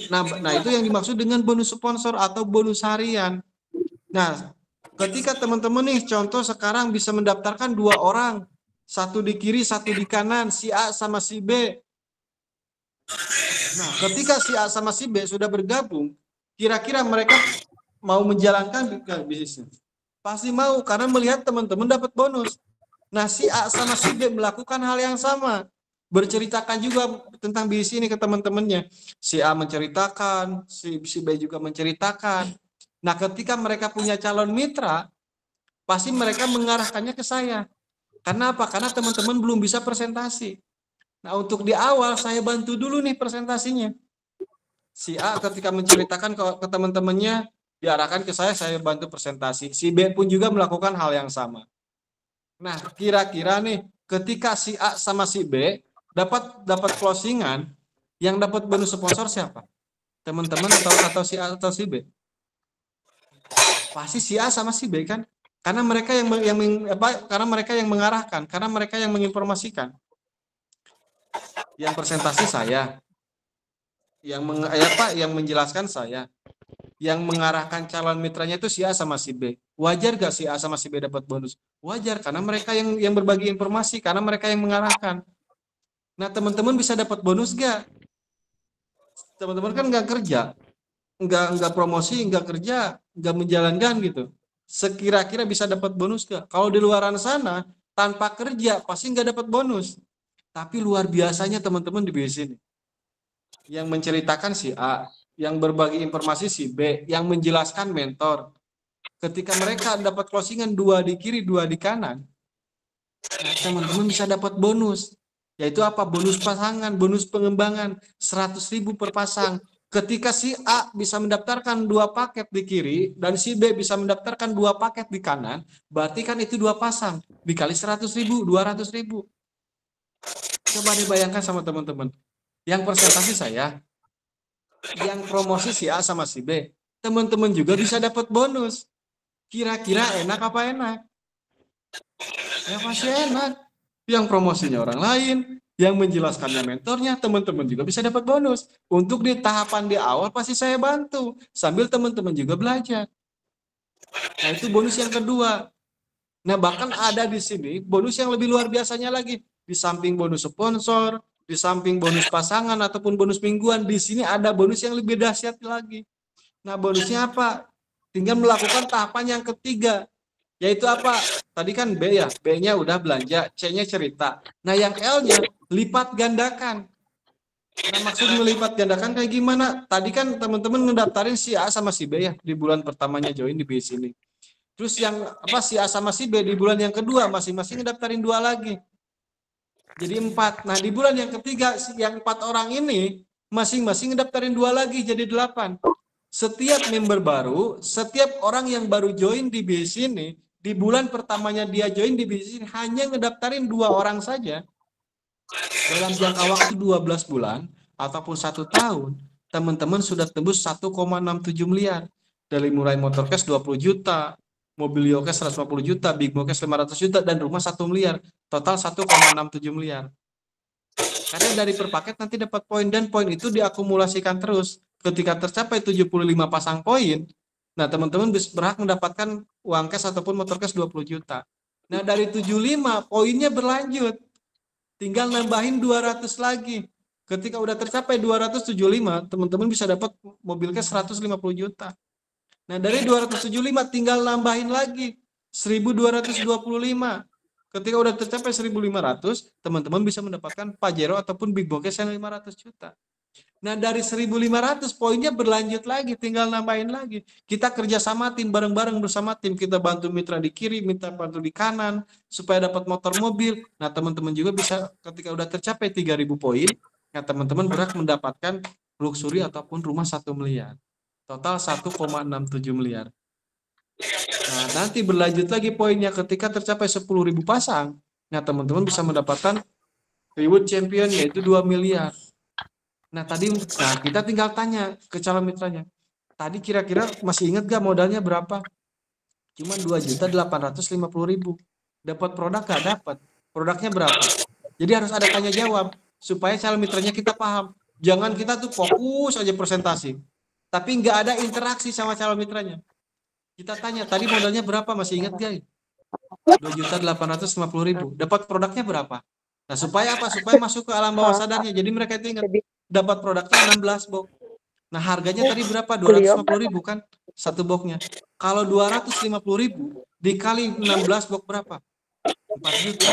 S2: Nah, itu yang dimaksud dengan bonus sponsor atau bonus harian. Nah, ketika teman-teman nih, contoh sekarang bisa mendaftarkan 2 orang, 1 di kiri, 1 di kanan, si A sama si B. Nah, ketika si A sama si B sudah bergabung, kira-kira mereka mau menjalankan bisnisnya? Pasti mau, karena melihat teman-teman dapat bonus. Nah, si A sama si B melakukan hal yang sama. Berceritakan juga tentang bisnis ini ke teman-temannya. Si A menceritakan, si B juga menceritakan. Nah, ketika mereka punya calon mitra, pasti mereka mengarahkannya ke saya. Karena apa? Karena teman-teman belum bisa presentasi. Nah, untuk di awal saya bantu dulu nih presentasinya. Si A ketika menceritakan ke teman-temannya, diarahkan ke saya bantu presentasi. Si B pun juga melakukan hal yang sama. Nah, kira-kira nih, ketika si A sama si B dapat closingan, yang dapat bonus sponsor siapa? Teman-teman atau si A atau si B? Pasti si A sama si B kan? Karena mereka karena mereka yang mengarahkan, karena mereka yang menginformasikan. Yang presentasi saya, yang menjelaskan saya, yang mengarahkan calon mitranya itu si A sama si B. Wajar gak si A sama si B dapat bonus? Wajar, karena mereka yang berbagi informasi, karena mereka yang mengarahkan. Nah, teman-teman bisa dapat bonus gak? Teman-teman kan nggak kerja, nggak promosi, nggak kerja, nggak menjalankan gitu. Sekira-kira bisa dapat bonus gak? Kalau di luaran sana tanpa kerja pasti nggak dapat bonus. Tapi luar biasanya teman-teman di sini. Yang menceritakan si A, yang berbagi informasi si B, yang menjelaskan mentor. Ketika mereka dapat closingan 2 di kiri, 2 di kanan, nah, teman-teman bisa dapat bonus. Yaitu apa? Bonus pasangan, bonus pengembangan, 100.000 per pasang. Ketika si A bisa mendaftarkan 2 paket di kiri, dan si B bisa mendaftarkan 2 paket di kanan, berarti kan itu 2 pasang. Dikali 100.000, 200.000. Coba dibayangkan sama teman-teman. Yang presentasi saya, yang promosi si A sama si B, teman-teman juga bisa dapat bonus. Kira-kira enak apa enak? Ya pasti enak. Yang promosinya orang lain, yang menjelaskannya mentornya, teman-teman juga bisa dapat bonus. Untuk di tahapan di awal pasti saya bantu, sambil teman-teman juga belajar. Nah, itu bonus yang kedua. Nah, bahkan ada di sini bonus yang lebih luar biasanya lagi. Di samping bonus sponsor, di samping bonus pasangan ataupun bonus mingguan, di sini ada bonus yang lebih dahsyat lagi. Nah, bonusnya apa? Tinggal melakukan tahapan yang ketiga, yaitu apa? Tadi kan B ya, B-nya udah belanja, C-nya cerita. Nah, yang L-nya lipat gandakan. Nah, maksud melipat gandakan kayak gimana? Tadi kan teman-teman ngedaftarin si A sama si B ya, di bulan pertamanya join di bis ini. Terus yang si A sama si B di bulan yang kedua masing-masing ngedaftarin 2 lagi. Jadi 4. Nah, di bulan yang ketiga yang 4 orang ini masing-masing ngedaftarin 2 lagi jadi 8. Setiap member baru, setiap orang yang baru join di bis ini, di bulan pertamanya dia join di bis ini hanya ngedaftarin 2 orang saja. Dalam jangka waktu 12 bulan ataupun 1 tahun, teman-teman sudah tembus 1,67 miliar. Dari mulai motor cash 20 juta, mobil Yokes 150 juta, Big Mokes 500 juta, dan rumah 1 miliar. Total 1,67 miliar. Karena dari per paket nanti dapat poin, dan poin itu diakumulasikan terus. Ketika tercapai 75 pasang poin, nah teman-teman berhak mendapatkan uang cash ataupun motor cash 20 juta. Nah, dari 75 poinnya berlanjut. Tinggal nambahin 200 lagi. Ketika udah tercapai 275, teman-teman bisa dapat mobil cash 150 juta. Nah, dari 275 tinggal nambahin lagi 1225. Ketika udah tercapai 1500, teman-teman bisa mendapatkan Pajero ataupun Big Box yang 500 juta. Nah dari 1.500 poinnya berlanjut lagi, tinggal nambahin lagi. Kita kerjasama tim bareng-bareng bersama tim, kita bantu mitra di kiri, mitra bantu di kanan, supaya dapat motor mobil. Nah teman-teman juga bisa ketika udah tercapai 3.000 poin, nah teman-teman berhak mendapatkan luxury ataupun rumah 1 miliar. Total 1,67 miliar. Nah nanti berlanjut lagi poinnya ketika tercapai 10.000 pasang, nah teman-teman bisa mendapatkan reward champion yaitu 2 miliar. Nah kita tinggal tanya ke calon mitranya. Tadi kira-kira masih ingat gak modalnya berapa? Cuma 2.850.000. Dapat produk gak dapat? Produknya berapa? Jadi harus ada tanya jawab supaya calon mitranya kita paham. Jangan kita tuh fokus aja presentasi, tapi nggak ada interaksi sama calon mitranya. Kita tanya tadi modalnya berapa, masih ingat gak? 2.850.000. Dapat produknya berapa? Nah supaya apa? Supaya masuk ke alam bawah sadarnya. Jadi mereka itu ingat dapat produknya 16 box. Nah harganya tadi berapa? 250.000 kan satu boxnya. Kalau 250.000 dikali 16 box berapa? 4 juta.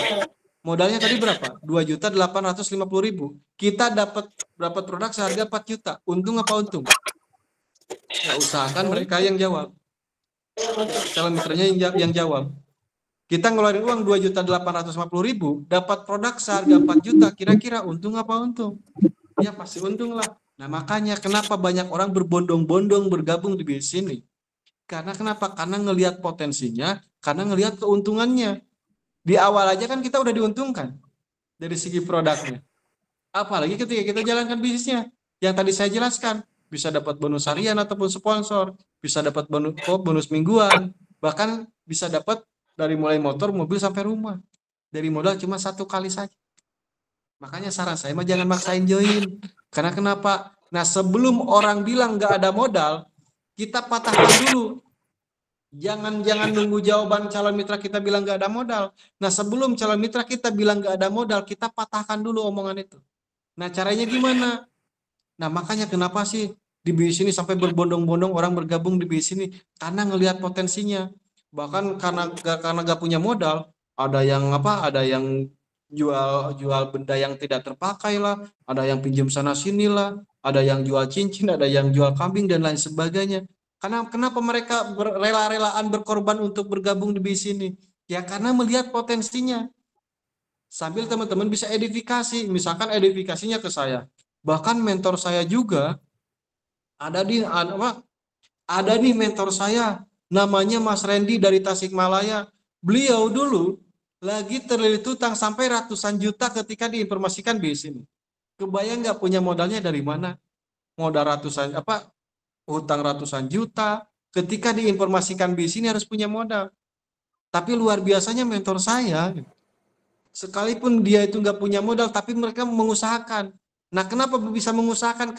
S2: Modalnya tadi berapa? 2.850.000. Kita dapat produk seharga 4 juta. Untung apa untung? Ya usahakan mereka yang jawab. Calon mitranya yang jawab. Kita ngeluarin uang 2.850.000, dapat produk seharga 4 juta. Kira-kira untung apa untung? Ya pasti untung lah. Nah makanya kenapa banyak orang berbondong-bondong bergabung di bisnis ini. Karena kenapa? Karena ngelihat potensinya, karena ngelihat keuntungannya. Di awal aja kan kita udah diuntungkan dari segi produknya. Apalagi ketika kita jalankan bisnisnya. Yang tadi saya jelaskan, bisa dapat bonus harian ataupun sponsor, bisa dapat bonus mingguan, bahkan bisa dapat dari mulai motor, mobil sampai rumah. Dari modal cuma 1 kali saja. Makanya saran saya mah jangan maksain join. Karena kenapa? Nah sebelum orang bilang nggak ada modal, kita patahkan dulu. Jangan nunggu jawaban calon mitra kita bilang nggak ada modal. Nah sebelum calon mitra kita bilang nggak ada modal, kita patahkan dulu omongan itu. Nah caranya gimana? Nah makanya kenapa sih di bisnis ini sampai berbondong-bondong orang bergabung di bisnis ini? Karena ngelihat potensinya. Bahkan karena nggak punya modal, ada yang jual benda yang tidak terpakai lah, ada yang pinjam sana sini lah, ada yang jual cincin, ada yang jual kambing dan lain sebagainya. Kenapa mereka rela-relaan berkorban untuk bergabung di bisnis ini? Ya karena melihat potensinya. Sambil teman-teman bisa edifikasi, misalkan edifikasinya ke saya. Bahkan mentor saya juga ada nih mentor saya, namanya Mas Randy dari Tasikmalaya. Beliau dulu lagi terlilit utang sampai ratusan juta ketika diinformasikan bisnis ini. Kebayang nggak punya modalnya dari mana? Modal utang ratusan juta. Ketika diinformasikan bisnis ini harus punya modal. Tapi luar biasanya mentor saya, sekalipun dia itu nggak punya modal, tapi mereka mengusahakan. Nah, kenapa bisa mengusahakan?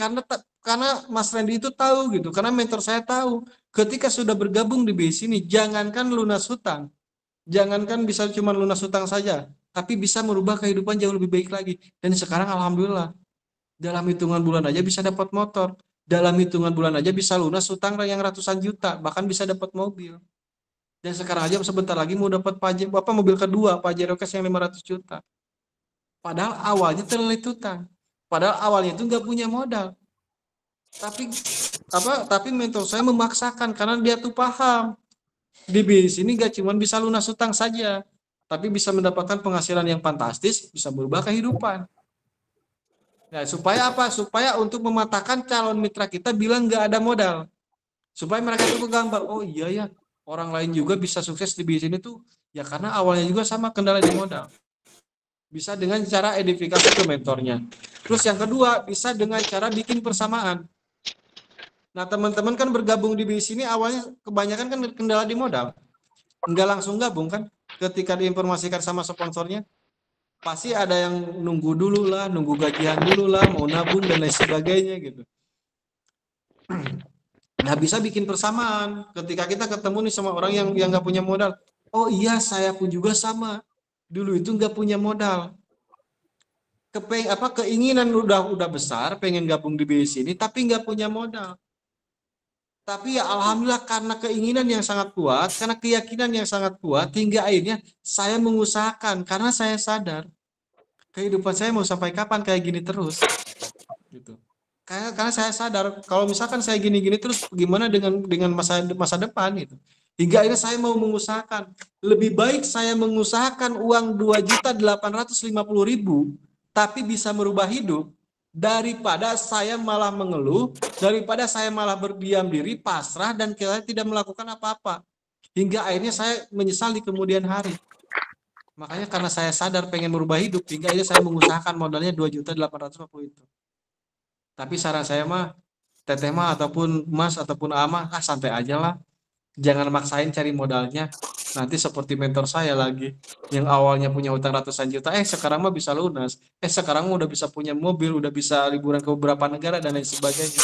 S2: Karena Mas Randy itu tahu gitu. Karena mentor saya tahu, ketika sudah bergabung di bisnis ini, jangankan lunas hutang. Jangankan bisa cuma lunas hutang saja, tapi bisa merubah kehidupan jauh lebih baik lagi. Dan sekarang alhamdulillah, dalam hitungan bulan aja bisa dapat motor. Dalam hitungan bulan aja bisa lunas hutang yang ratusan juta, bahkan bisa dapat mobil. Dan sekarang aja sebentar lagi mau dapat mobil kedua, Pajero Cash yang 500 juta. Padahal awalnya terlilit hutang. Padahal awalnya itu nggak punya modal. Tapi mentor saya memaksakan karena dia tuh paham. Di bisnis ini gak cuma bisa lunas hutang saja, tapi bisa mendapatkan penghasilan yang fantastis, bisa berubah kehidupan. Nah, supaya apa? Supaya untuk mematahkan calon mitra kita bilang nggak ada modal. Supaya mereka itu gambar, oh iya ya, orang lain juga bisa sukses di bisnis ini tuh, ya karena awalnya juga sama kendala di modal. Bisa dengan cara edifikasi ke mentornya. Terus yang kedua, bisa dengan cara bikin persamaan. Nah teman-teman kan bergabung di bisnis ini awalnya kebanyakan kan kendala di modal. Nggak langsung gabung kan. Ketika diinformasikan sama sponsornya, pasti ada yang nunggu dulu lah, nunggu gajian dulu lah, mau nabung dan lain sebagainya gitu. Nah bisa bikin persamaan. Ketika kita ketemu nih sama orang yang nggak punya modal. Oh iya saya pun juga sama. Dulu itu nggak punya modal. Keinginan udah besar, pengen gabung di bisnis ini, tapi nggak punya modal. Tapi ya alhamdulillah karena keinginan yang sangat kuat, karena keyakinan yang sangat kuat, hingga akhirnya saya mengusahakan karena saya sadar kehidupan saya mau sampai kapan kayak gini terus. Gitu. Karena saya sadar kalau misalkan saya gini-gini terus gimana dengan masa depan itu. Hingga akhirnya saya mau mengusahakan, lebih baik saya mengusahakan uang 2.850.000 tapi bisa merubah hidup daripada saya malah mengeluh, daripada saya malah berdiam diri, pasrah dan tidak melakukan apa-apa. Hingga akhirnya saya menyesal di kemudian hari. Makanya karena saya sadar pengen merubah hidup, hingga akhirnya saya mengusahakan modalnya 2.850.000 itu. Tapi saran saya mah, teteh mah ataupun mas ataupun ama, santai aja lah. Jangan maksain cari modalnya. Nanti seperti mentor saya lagi, yang awalnya punya utang ratusan juta, sekarang mah bisa lunas. Sekarang udah bisa punya mobil, udah bisa liburan ke beberapa negara dan lain sebagainya.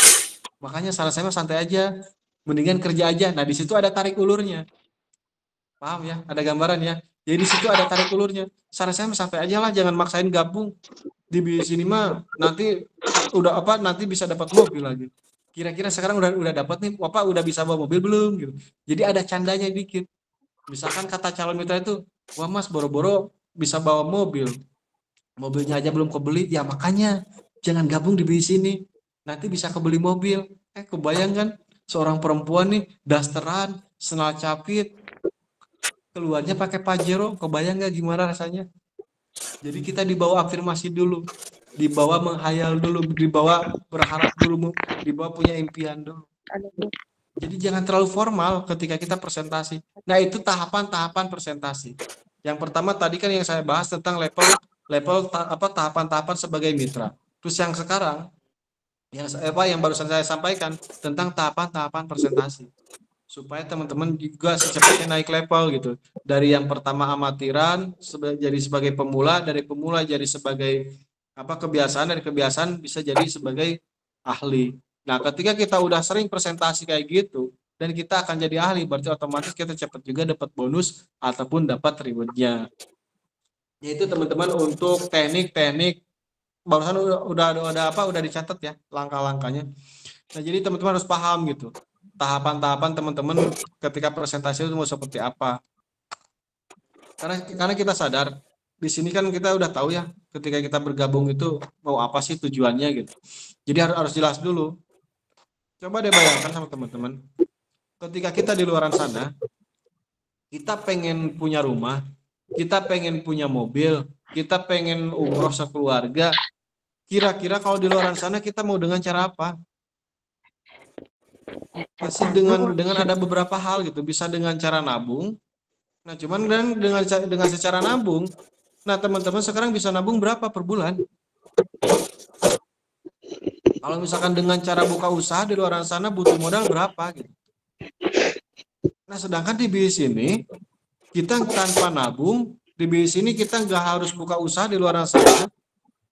S2: Makanya saran saya mah santai aja. Mendingan kerja aja. Nah, di situ ada tarik ulurnya. Paham ya? Ada gambaran ya. Jadi di situ ada tarik ulurnya. Saran saya mah santai aja lah, jangan maksain gabung. Di sini mah nanti nanti bisa dapat mobil lagi. Kira-kira sekarang udah dapat nih, udah bisa bawa mobil belum gitu. Jadi ada candanya dikit. Misalkan kata calon mitra itu, wah mas boro-boro bisa bawa mobil. Mobilnya aja belum kebeli, ya makanya jangan gabung di sini. Nanti bisa kebeli mobil. Kebayang kan seorang perempuan nih, dasteran, senal capit, keluarnya pakai Pajero, kebayang nggak gimana rasanya? Jadi kita dibawa afirmasi dulu, dibawa menghayal dulu, dibawa berharap dulu, dibawa punya impian dulu. Jadi jangan terlalu formal ketika kita presentasi. Nah itu tahapan-tahapan presentasi. Yang pertama tadi kan yang saya bahas tentang tahapan-tahapan sebagai mitra. Terus yang sekarang, yang barusan saya sampaikan tentang tahapan-tahapan presentasi. Supaya teman-teman juga secepatnya naik level gitu. Dari yang pertama amatiran jadi sebagai pemula, dari pemula jadi sebagai kebiasaan, dari kebiasaan bisa jadi sebagai ahli. Nah, ketika kita udah sering presentasi kayak gitu dan kita akan jadi ahli, berarti otomatis kita cepat juga dapat bonus ataupun dapat rewardnya. Yaitu teman-teman untuk teknik-teknik barusan udah dicatat ya langkah-langkahnya. Nah, jadi teman-teman harus paham gitu. Tahapan-tahapan teman-teman ketika presentasi itu mau seperti apa. Karena kita sadar di sini kan kita udah tahu ya ketika kita bergabung itu mau apa sih tujuannya gitu. Jadi harus jelas dulu. Coba deh bayangkan sama teman-teman. Ketika kita di luaran sana, kita pengen punya rumah, kita pengen punya mobil, kita pengen umroh sekeluarga. Kira-kira kalau di luaran sana kita mau dengan cara apa? Pasti dengan ada beberapa hal gitu, bisa dengan cara nabung. Nah, cuman dengan secara nabung, nah teman-teman sekarang bisa nabung berapa per bulan? Kalau misalkan dengan cara buka usaha di luar sana butuh modal berapa gitu. Nah, sedangkan di BIS ini kita tanpa nabung, di BIS ini kita nggak harus buka usaha di luar sana.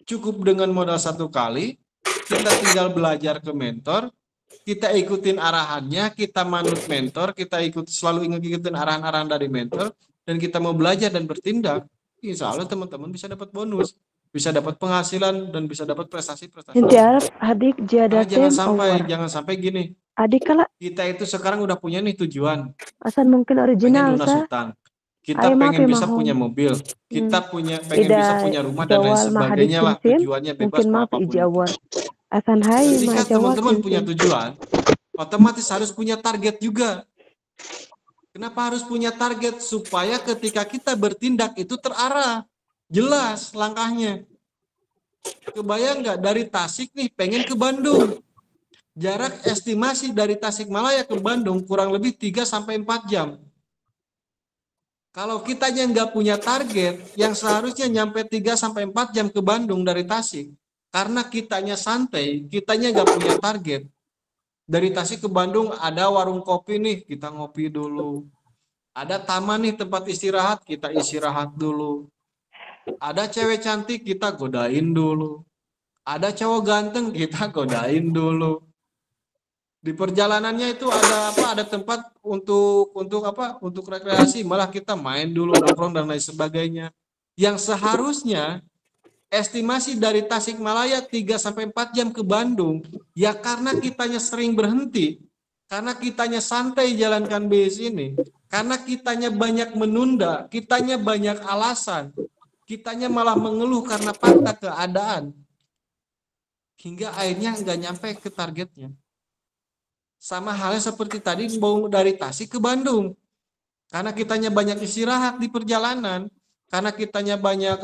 S2: Cukup dengan modal 1 kali, kita tinggal belajar ke mentor, kita ikutin arahannya, kita manut mentor, kita selalu ikutin arahan-arahan dari mentor, dan kita mau belajar dan bertindak, insya Allah teman-teman bisa dapat bonus, bisa dapat penghasilan, dan bisa dapat prestasi-prestasi.
S5: Inti Arab adik
S2: Nah, jangan sampai gini.
S5: Adik kala
S2: Kita itu sekarang udah punya nih tujuan.
S5: asan mungkin original
S2: pengen lunas hutang. Kita pengen bisa punya mobil. Kita pengen bisa punya rumah dan lain sebagainya lah. Tujuannya bebas apapun.
S5: Asan hai
S2: ketika teman-teman punya tujuan, otomatis harus punya target juga. Kenapa harus punya target? Supaya ketika kita bertindak itu terarah, jelas langkahnya. Kebayang nggak dari Tasik nih pengen ke Bandung? Jarak estimasi dari Tasikmalaya ke Bandung kurang lebih 3-4 jam. Kalau kitanya nggak punya target, yang seharusnya nyampe 3-4 jam ke Bandung dari Tasik, karena kitanya santai, kitanya nggak punya target. Dari Tasik ke Bandung ada warung kopi nih, kita ngopi dulu. Ada taman nih tempat istirahat, kita istirahat dulu. Ada cewek cantik, kita godain dulu. Ada cowok ganteng, kita godain dulu. Di perjalanannya itu ada tempat untuk rekreasi, malah kita main dulu, nongkrong dan lain sebagainya. Yang seharusnya estimasi dari Tasikmalaya 3-4 jam ke Bandung, ya karena kitanya sering berhenti, karena kitanya santai jalankan BIS ini, karena kitanya banyak menunda, kitanya banyak alasan, kitanya malah mengeluh karena fakta keadaan. hingga akhirnya nggak nyampe ke targetnya. Sama halnya seperti tadi mau dari Tasik ke Bandung, karena kitanya banyak istirahat di perjalanan, karena kitanya banyak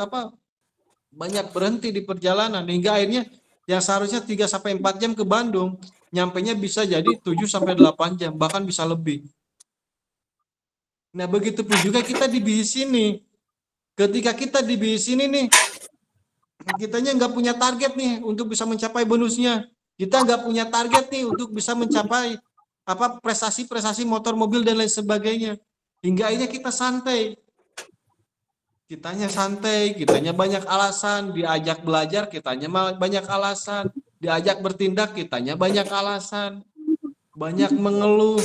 S2: berhenti di perjalanan, hingga akhirnya yang seharusnya 3-4 jam ke Bandung, nyampainya bisa jadi 7-8 jam, bahkan bisa lebih. Nah, begitu pun juga kita di bis ini. Ketika kita di bis ini nih, kitanya nggak punya target nih untuk bisa mencapai bonusnya. Kita nggak punya target nih untuk bisa mencapai prestasi-prestasi motor, mobil, dan lain sebagainya. Hingga akhirnya kita santai. Kitanya banyak alasan. Diajak belajar, kitanya banyak alasan. Diajak bertindak, kitanya banyak alasan. Banyak mengeluh,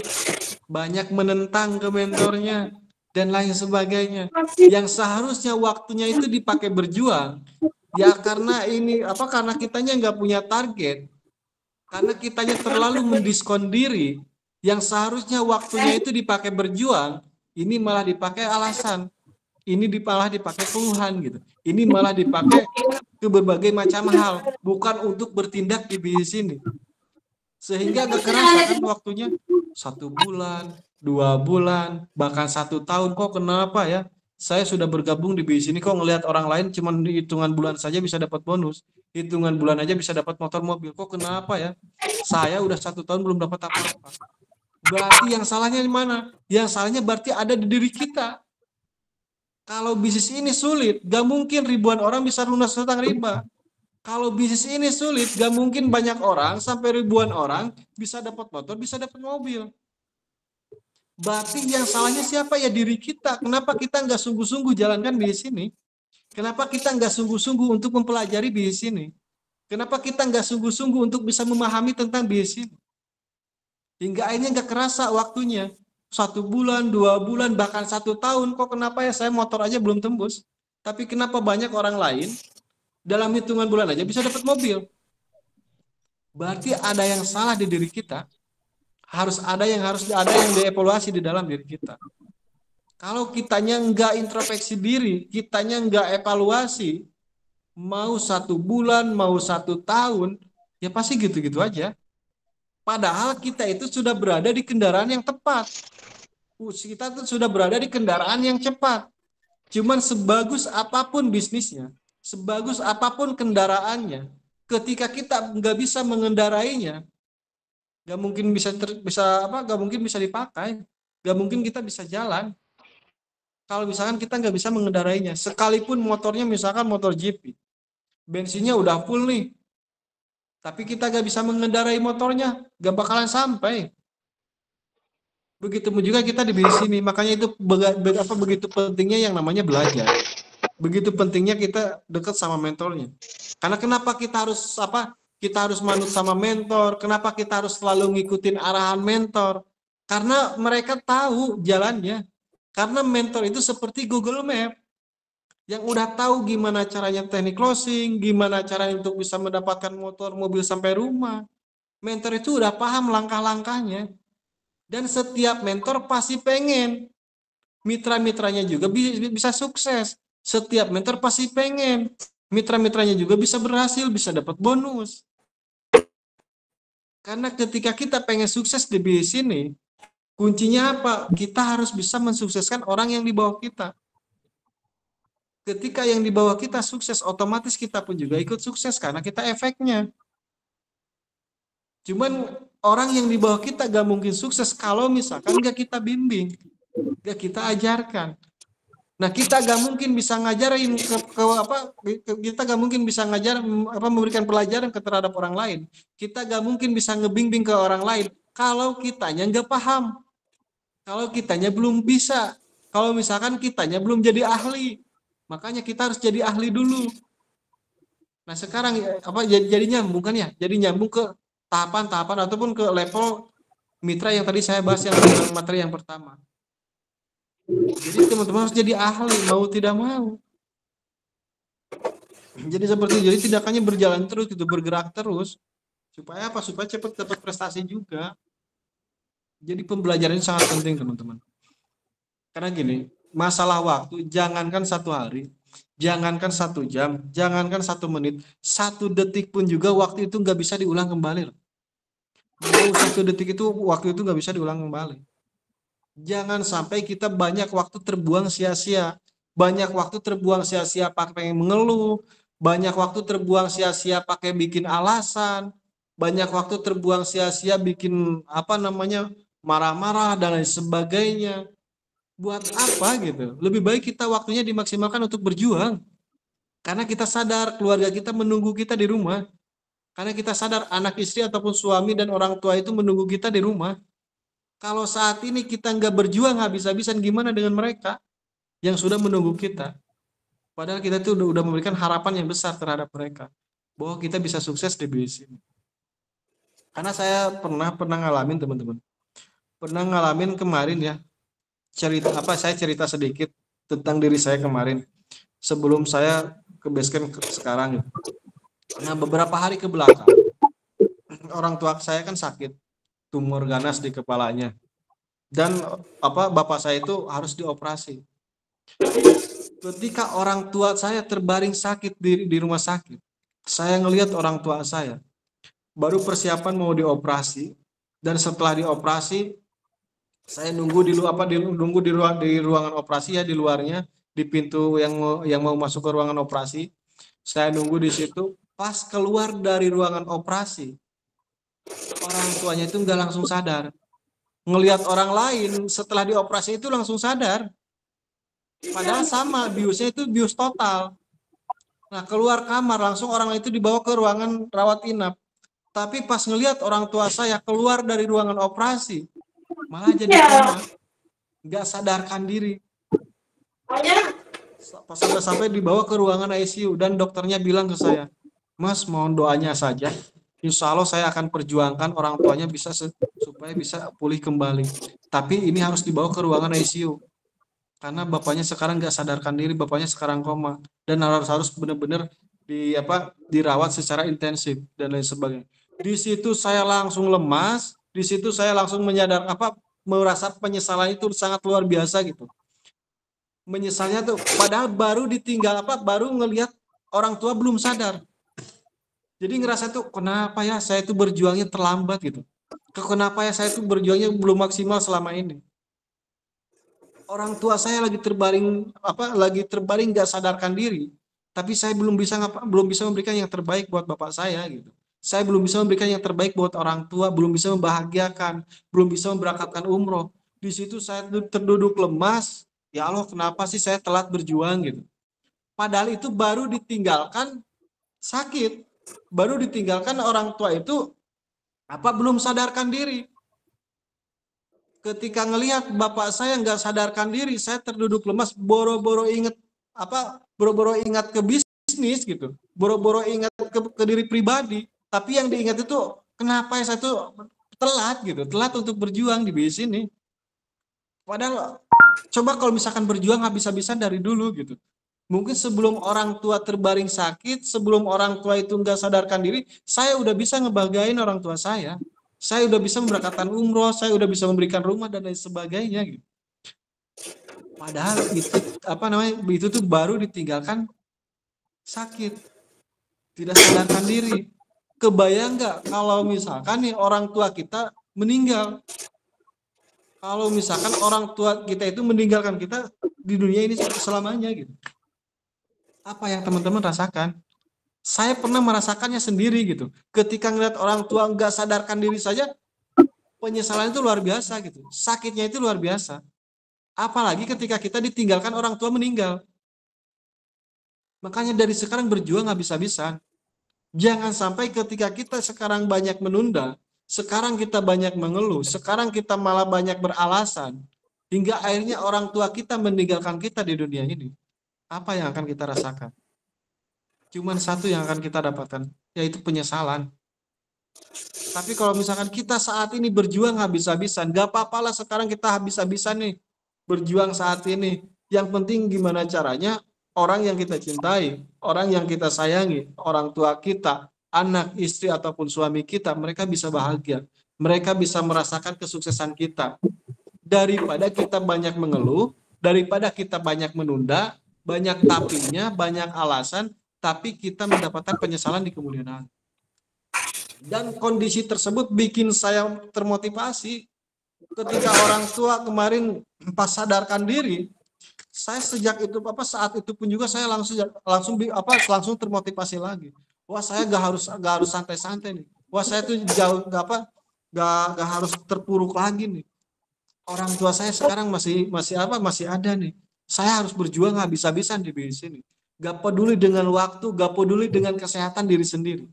S2: banyak menentang ke mentornya, dan lain sebagainya. Yang seharusnya waktunya itu dipakai berjuang, ya karena karena kitanya nggak punya target, karena kitanya terlalu mendiskon diri, yang seharusnya waktunya itu dipakai berjuang, ini malah dipakai alasan, ini malah dipakai keluhan gitu, ini malah dipakai ke berbagai macam hal, bukan untuk bertindak di bisnis ini. Sehingga gak kerasa kan waktunya 1 bulan, 2 bulan, bahkan 1 tahun. Kok kenapa ya? Saya sudah bergabung di bisnis ini, kok ngelihat orang lain cuma di hitungan bulan saja bisa dapat bonus, hitungan bulan aja bisa dapat motor, mobil. Kok kenapa ya? Saya udah 1 tahun belum dapat apa-apa. Berarti yang salahnya di mana? Yang salahnya berarti ada di diri kita. Kalau bisnis ini sulit, gak mungkin ribuan orang bisa lunas hutang riba. Kalau bisnis ini sulit, gak mungkin banyak orang sampai ribuan orang bisa dapat motor, bisa dapat mobil. Berarti yang salahnya siapa? Ya diri kita. Kenapa kita nggak sungguh-sungguh jalankan bisnis ini? Kenapa kita nggak sungguh-sungguh untuk mempelajari bisnis ini? Kenapa kita nggak sungguh-sungguh untuk bisa memahami tentang bisnis ini? Hingga akhirnya nggak kerasa waktunya. 1 bulan, 2 bulan, bahkan 1 tahun. Kok kenapa ya saya motor aja belum tembus? Tapi kenapa banyak orang lain dalam hitungan bulan aja bisa dapat mobil? Berarti ada yang salah di diri kita. Harus ada yang dievaluasi di dalam diri kita. Kalau kitanya nggak introspeksi diri, kitanya nggak evaluasi, mau 1 bulan, mau 1 tahun, ya pasti gitu-gitu aja. Padahal kita itu sudah berada di kendaraan yang tepat. Kita tuh sudah berada di kendaraan yang cepat. Cuman sebagus apapun bisnisnya, sebagus apapun kendaraannya, ketika kita nggak bisa mengendarainya, nggak mungkin nggak mungkin bisa dipakai, nggak mungkin kita bisa jalan. Kalau misalkan kita nggak bisa mengendarainya, sekalipun motornya misalkan motor GP, bensinnya udah full nih, tapi kita nggak bisa mengendarai motornya, nggak bakalan sampai. Begitu juga kita di sini, makanya itu begitu pentingnya yang namanya belajar. Begitu pentingnya kita dekat sama mentornya. Karena kenapa kita harus manut sama mentor? Kenapa kita harus selalu ngikutin arahan mentor? Karena mereka tahu jalannya. Karena mentor itu seperti Google Map yang udah tahu gimana caranya teknik closing, gimana caranya untuk bisa mendapatkan motor, mobil sampai rumah. Mentor itu udah paham langkah-langkahnya. Dan setiap mentor pasti pengen mitra-mitranya juga bisa sukses. Setiap mentor pasti pengen mitra-mitranya juga bisa berhasil, bisa dapat bonus. Karena ketika kita pengen sukses di bisnis ini, kuncinya apa? Kita harus bisa mensukseskan orang yang di bawah kita. Ketika yang di bawah kita sukses, otomatis kita pun juga ikut sukses karena kita efeknya. Cuman orang yang di bawah kita gak mungkin sukses kalau misalkan gak kita bimbing, gak kita ajarkan. Nah, kita gak mungkin bisa ngajarin kita gak mungkin bisa memberikan pelajaran terhadap orang lain. Kita gak mungkin bisa ngebimbing ke orang lain kalau kitanya gak paham. Kalau kitanya belum bisa. Kalau misalkan kitanya belum jadi ahli. Makanya kita harus jadi ahli dulu. Nah, sekarang jadi nyambung kan ya? Jadi nyambung ke tahapan-tahapan ataupun ke level mitra yang tadi saya bahas yang materi yang pertama. Jadi teman-teman harus jadi ahli, mau tidak mau. Jadi seperti itu, jadi tindakannya berjalan terus, gitu, bergerak terus. Supaya apa? Supaya cepat dapat prestasi juga. Jadi pembelajaran sangat penting teman-teman. Karena gini, masalah waktu, jangankan 1 hari, Jangankan 1 jam, jangankan 1 menit, 1 detik pun juga waktu itu nggak bisa diulang kembali loh. Mau 1 detik itu waktu itu nggak bisa diulang kembali. Jangan sampai kita banyak waktu terbuang sia-sia. Banyak waktu terbuang sia-sia pakai mengeluh, banyak waktu terbuang sia-sia pakai bikin alasan, banyak waktu terbuang sia-sia bikin marah-marah dan lain sebagainya. Buat apa gitu? Lebih baik kita waktunya dimaksimalkan untuk berjuang. Karena kita sadar keluarga kita menunggu kita di rumah. Karena kita sadar anak istri ataupun suami dan orang tua itu menunggu kita di rumah. Kalau saat ini kita nggak berjuang habis-habisan, gimana dengan mereka yang sudah menunggu kita? Padahal kita itu udah memberikan harapan yang besar terhadap mereka bahwa kita bisa sukses di bisnis ini. Karena saya pernah ngalamin teman-teman. Pernah ngalamin kemarin ya. Saya cerita sedikit tentang diri saya kemarin sebelum saya ke basecamp sekarang gitu. Nah, beberapa hari ke belakang orang tua saya kan sakit, tumor ganas di kepalanya. Dan bapak saya itu harus dioperasi. Ketika orang tua saya terbaring sakit di rumah sakit, saya ngelihat orang tua saya baru persiapan mau dioperasi, dan setelah dioperasi saya nunggu di ruangan operasi ya, di luarnya, di pintu yang mau masuk ke ruangan operasi. Saya nunggu di situ. Pas keluar dari ruangan operasi, orang tuanya itu nggak langsung sadar. Ngelihat orang lain setelah dioperasi itu langsung sadar. Padahal sama, biusnya itu bius total. Nah, keluar kamar langsung orang itu dibawa ke ruangan rawat inap. Tapi pas ngelihat orang tua saya keluar dari ruangan operasi, malah jadi koma, nggak sadarkan diri. Pas sampai dibawa ke ruangan ICU dan dokternya bilang ke saya, Mas, mohon doanya saja. Insya Allah saya akan perjuangkan orang tuanya supaya bisa pulih kembali. Tapi ini harus dibawa ke ruangan ICU. Karena bapaknya sekarang nggak sadarkan diri, bapaknya sekarang koma. Dan harus benar-benar dirawat secara intensif dan lain sebagainya. Di situ saya langsung lemas, di situ saya langsung merasa penyesalan itu sangat luar biasa gitu. Menyesalnya tuh, padahal baru ngelihat orang tua belum sadar. Jadi ngerasa tuh, kenapa ya saya itu berjuangnya terlambat gitu. Kenapa ya saya itu berjuangnya belum maksimal selama ini. Orang tua saya lagi terbaring nggak sadarkan diri, tapi saya belum bisa memberikan yang terbaik buat bapak saya gitu. Saya belum bisa memberikan yang terbaik buat orang tua, belum bisa membahagiakan, belum bisa memberangkatkan umroh. Di situ saya terduduk lemas. Ya Allah, kenapa sih saya telat berjuang gitu? Padahal itu baru ditinggalkan sakit, baru ditinggalkan orang tua itu belum sadarkan diri. Ketika ngelihat bapak saya nggak sadarkan diri, saya terduduk lemas, boro-boro ingat ke bisnis gitu, boro-boro ingat ke diri pribadi. Tapi yang diingat itu kenapa saya tuh telat untuk berjuang di bisnis ini. Padahal coba kalau misalkan berjuang habis-habisan dari dulu gitu. Mungkin sebelum orang tua terbaring sakit, sebelum orang tua itu nggak sadarkan diri, saya udah bisa ngebagain orang tua saya. Saya udah bisa memberangkatkan umroh, saya udah bisa memberikan rumah dan lain sebagainya gitu. Padahal itu tuh baru ditinggalkan sakit, tidak sadarkan diri. Kebayang nggak kalau misalkan nih orang tua kita meninggal? Kalau misalkan orang tua kita itu meninggalkan kita di dunia ini selamanya gitu. Apa yang teman-teman rasakan? Saya pernah merasakannya sendiri gitu. Ketika ngeliat orang tua nggak sadarkan diri saja, penyesalan itu luar biasa gitu. Sakitnya itu luar biasa. Apalagi ketika kita ditinggalkan orang tua meninggal. Makanya dari sekarang berjuang habis-habisan. Jangan sampai ketika kita sekarang banyak menunda, sekarang kita banyak mengeluh, sekarang kita malah banyak beralasan, hingga akhirnya orang tua kita meninggalkan kita di dunia ini. Apa yang akan kita rasakan? Cuman satu yang akan kita dapatkan, yaitu penyesalan. Tapi kalau misalkan kita saat ini berjuang habis-habisan, gak apa-apalah sekarang kita habis-habisan nih, berjuang saat ini. Yang penting gimana caranya orang yang kita cintai, orang yang kita sayangi, orang tua kita, anak, istri, ataupun suami kita, mereka bisa bahagia. Mereka bisa merasakan kesuksesan kita. Daripada kita banyak mengeluh, daripada kita banyak menunda, banyak tapinya, banyak alasan, tapi kita mendapatkan penyesalan di kemudian hari. Dan kondisi tersebut bikin saya termotivasi. Ketika orang tua kemarin pas sadarkan diri, saya sejak itu saat itu pun juga saya langsung termotivasi lagi. Wah, saya gak harus santai-santai nih. Wah, saya tuh jauh gak harus terpuruk lagi nih. Orang tua saya sekarang masih ada nih. Saya harus berjuang habis-habisan di sini. Gak peduli dengan waktu, gak peduli dengan kesehatan diri sendiri.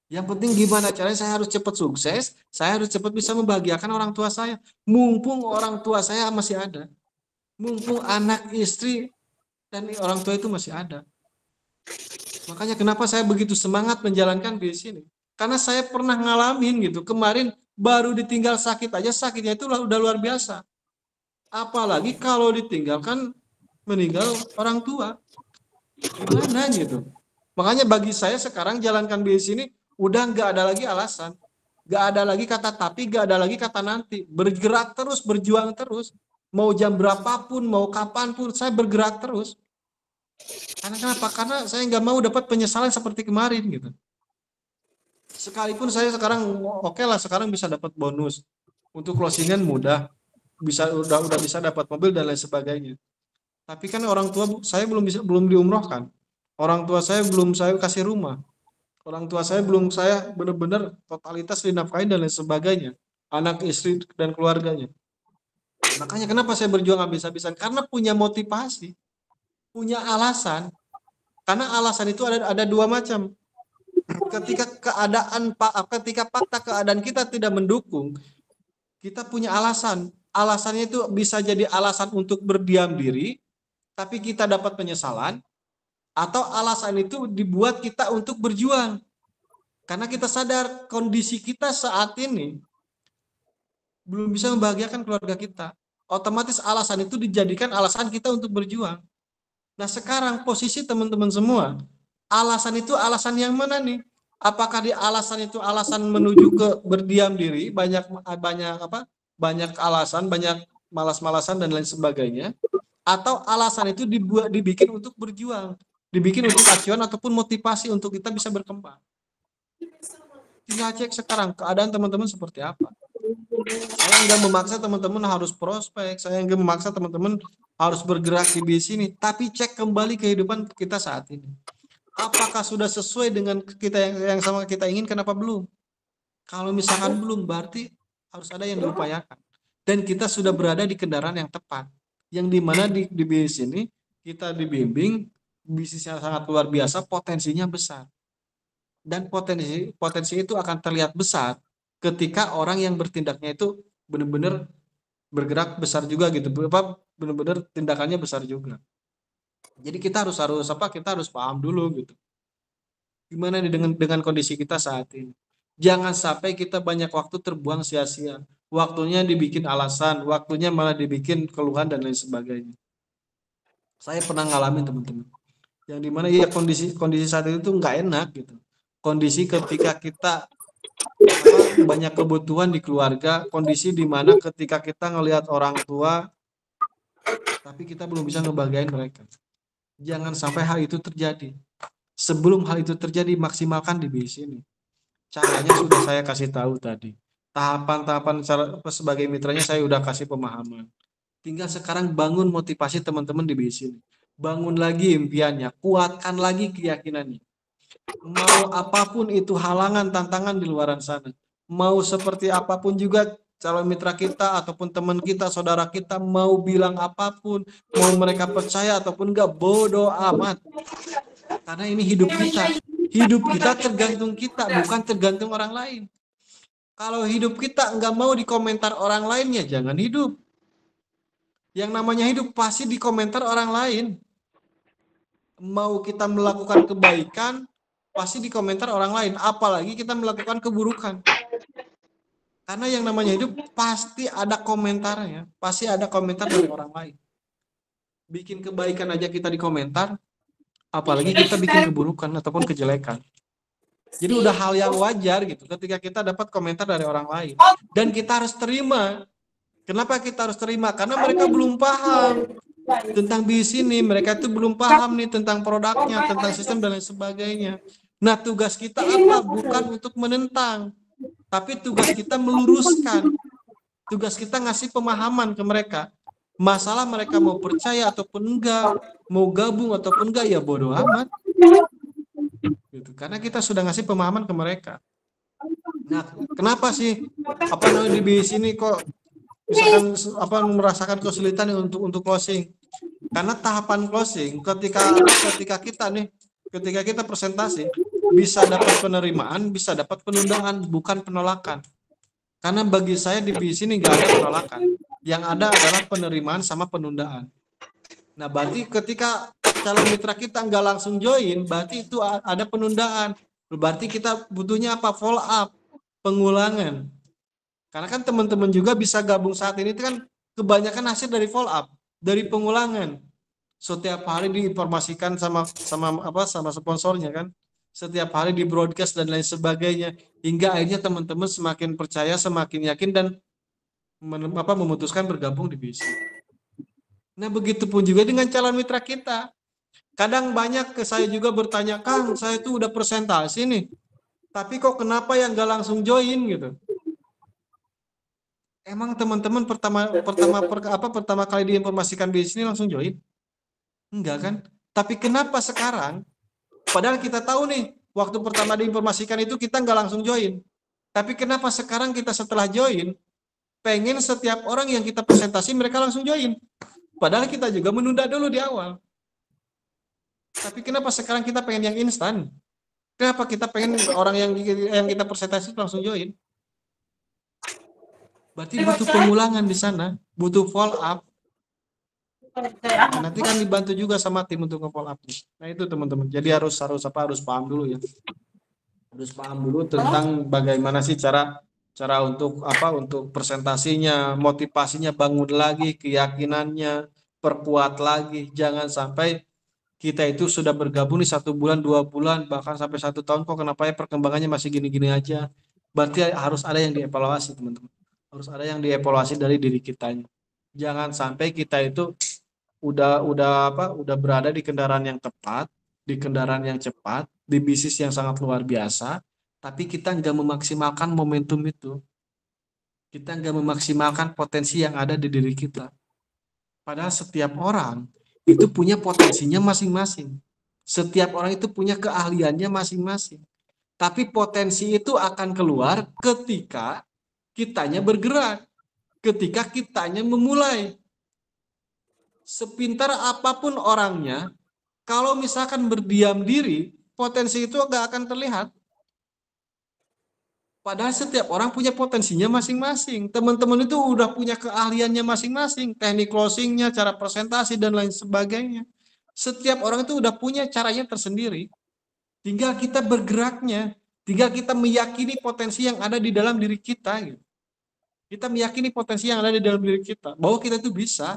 S2: Yang penting gimana caranya saya harus cepat sukses, saya harus cepat bisa membahagiakan orang tua saya. Mumpung orang tua saya masih ada. Mumpung anak, istri, dan orang tua itu masih ada. Makanya kenapa saya begitu semangat menjalankan di sini. Karena saya pernah ngalamin gitu. Kemarin baru ditinggal sakit aja, sakitnya itu udah luar biasa. Apalagi kalau ditinggalkan meninggal orang tua. Gimana gitu. Makanya bagi saya sekarang jalankan di sini udah nggak ada lagi alasan. Nggak ada lagi kata tapi, nggak ada lagi kata nanti. Bergerak terus, berjuang terus. Mau jam berapapun, mau kapanpun, saya bergerak terus. Karena kenapa? Karena saya nggak mau dapat penyesalan seperti kemarin gitu. Sekalipun saya sekarang oke lah, sekarang bisa dapat bonus. Untuk closingan mudah. Udah bisa dapat mobil dan lain sebagainya. Tapi kan orang tua saya belum diumrohkan. Orang tua saya belum saya kasih rumah. Orang tua saya belum saya benar-benar totalitas dinafkahi dan lain sebagainya. Anak, istri, dan keluarganya. Makanya kenapa saya berjuang habis-habisan? Karena punya motivasi, punya alasan. Karena alasan itu ada dua macam. Ketika fakta keadaan kita tidak mendukung, kita punya alasan. Alasannya itu bisa jadi alasan untuk berdiam diri, tapi kita dapat penyesalan. Atau alasan itu dibuat kita untuk berjuang. Karena kita sadar kondisi kita saat ini belum bisa membahagiakan keluarga kita. Otomatis alasan itu dijadikan alasan kita untuk berjuang. Nah sekarang posisi teman-teman semua, alasan itu alasan yang mana nih? Apakah di alasan itu alasan menuju ke berdiam diri, banyak alasan, banyak malas-malasan dan lain sebagainya, atau alasan itu dibikin untuk berjuang? Dibikin untuk acuan ataupun motivasi untuk kita bisa berkembang. Tinggal cek sekarang keadaan teman-teman seperti apa. Saya nggak memaksa teman-teman harus prospek, saya nggak memaksa teman-teman harus bergerak di sini, tapi cek kembali kehidupan kita saat ini. Apakah sudah sesuai dengan kita yang sama kita ingin? Kenapa belum? Kalau misalkan belum, berarti harus ada yang diupayakan. Dan kita sudah berada di kendaraan yang tepat, yang dimana di sini kita dibimbing. Bisnisnya sangat luar biasa, potensinya besar. Dan potensi itu akan terlihat besar ketika orang yang bertindaknya itu benar-benar bergerak besar juga gitu. Benar-benar tindakannya besar juga. Jadi kita harus paham dulu gitu. Gimana nih dengan kondisi kita saat ini? Jangan sampai kita banyak waktu terbuang sia-sia. Waktunya dibikin alasan, waktunya malah dibikin keluhan dan lain sebagainya. Saya pernah ngalamin teman-teman. Yang dimana ya kondisi saat itu nggak enak gitu. Kondisi ketika kita banyak kebutuhan di keluarga, kondisi dimana ketika kita ngelihat orang tua, tapi kita belum bisa ngebahagiain mereka. Jangan sampai hal itu terjadi. Sebelum hal itu terjadi, maksimalkan di sini. Caranya sudah saya kasih tahu tadi. Tahapan-tahapan sebagai mitranya saya udah kasih pemahaman. Tinggal sekarang bangun motivasi teman-teman di sini. Bangun lagi impiannya, kuatkan lagi keyakinannya. Mau apapun itu halangan, tantangan di luar sana. Mau seperti apapun juga calon mitra kita ataupun teman kita, saudara kita mau bilang apapun, mau mereka percaya ataupun enggak, bodoh amat. Karena ini hidup kita. Hidup kita tergantung kita, bukan tergantung orang lain. Kalau hidup kita enggak mau dikomentar orang lainnya, jangan hidup. Yang namanya hidup pasti dikomentar orang lain. Mau kita melakukan kebaikan, pasti dikomentar orang lain. Apalagi kita melakukan keburukan. Karena yang namanya hidup pasti ada komentarnya. Pasti ada komentar dari orang lain. Bikin kebaikan aja kita dikomentar, apalagi kita bikin keburukan ataupun kejelekan. Jadi udah hal yang wajar gitu ketika kita dapat komentar dari orang lain. Dan kita harus terima. Kenapa kita harus terima? Karena mereka belum paham. tentang bisnis ini, mereka itu belum paham nih tentang produknya, tentang sistem dan lain sebagainya. Nah, tugas kita apa? Bukan untuk menentang, tapi tugas kita meluruskan. Tugas kita ngasih pemahaman ke mereka. Masalah mereka mau percaya ataupun enggak, mau gabung ataupun enggak, ya bodoh amat. Gitu. Karena kita sudah ngasih pemahaman ke mereka. Nah, kenapa sih namanya di bisnis ini kok misalkan merasakan kesulitan untuk closing? Karena tahapan closing ketika kita presentasi bisa dapat penerimaan, bisa dapat penundaan, bukan penolakan. Karena bagi saya di bisnis ini nggak ada penolakan. Yang ada adalah penerimaan sama penundaan. Nah, berarti ketika calon mitra kita nggak langsung join, berarti itu ada penundaan. Berarti kita butuhnya apa? Follow up, pengulangan. Karena kan teman-teman juga bisa gabung saat ini itu kan kebanyakan hasil dari follow up, dari pengulangan. Setiap hari diinformasikan sama sponsornya kan. Setiap hari di broadcast dan lain sebagainya, hingga akhirnya teman-teman semakin percaya, semakin yakin dan memutuskan bergabung di bisnis. Nah, begitupun juga dengan calon mitra kita. Kadang banyak ke saya juga bertanya, Kang, saya itu udah presentasi nih, tapi kok kenapa yang nggak langsung join gitu? Emang teman-teman pertama kali diinformasikan bisnis ini langsung join? Enggak kan? Tapi kenapa sekarang? Padahal kita tahu nih, waktu pertama diinformasikan itu kita nggak langsung join. Tapi kenapa sekarang kita setelah join, pengen setiap orang yang kita presentasi mereka langsung join. Padahal kita juga menunda dulu di awal. Tapi kenapa sekarang kita pengen yang instan? Kenapa kita pengen orang yang kita presentasi langsung join? Berarti butuh pengulangan di sana, butuh follow up. Nah, nanti kan dibantu juga sama tim untuk nge-follow up. Nah, itu teman-teman. Jadi harus paham dulu ya. Harus paham dulu tentang bagaimana sih cara untuk presentasinya, motivasinya bangun lagi, keyakinannya perkuat lagi. Jangan sampai kita itu sudah bergabung di 1 bulan, 2 bulan, bahkan sampai 1 tahun kok kenapa ya perkembangannya masih gini-gini aja. Berarti harus ada yang dievaluasi, teman-teman. Harus ada yang dievaluasi dari diri kitanya. Jangan sampai kita itu udah berada di kendaraan yang tepat, di kendaraan yang cepat, di bisnis yang sangat luar biasa, tapi kita nggak memaksimalkan momentum itu. Kita nggak memaksimalkan potensi yang ada di diri kita. Padahal setiap orang itu punya potensinya masing-masing. Setiap orang itu punya keahliannya masing-masing. Tapi potensi itu akan keluar ketika kitanya bergerak, ketika kitanya memulai. Sepintar apapun orangnya, kalau misalkan berdiam diri, potensi itu nggak akan terlihat. Padahal setiap orang punya potensinya masing-masing. Teman-teman itu udah punya keahliannya masing-masing, teknik closingnya, cara presentasi, dan lain sebagainya. Setiap orang itu udah punya caranya tersendiri. Tinggal kita bergeraknya, tinggal kita meyakini potensi yang ada di dalam diri kita. Gitu. Kita meyakini potensi yang ada di dalam diri kita, bahwa kita itu bisa.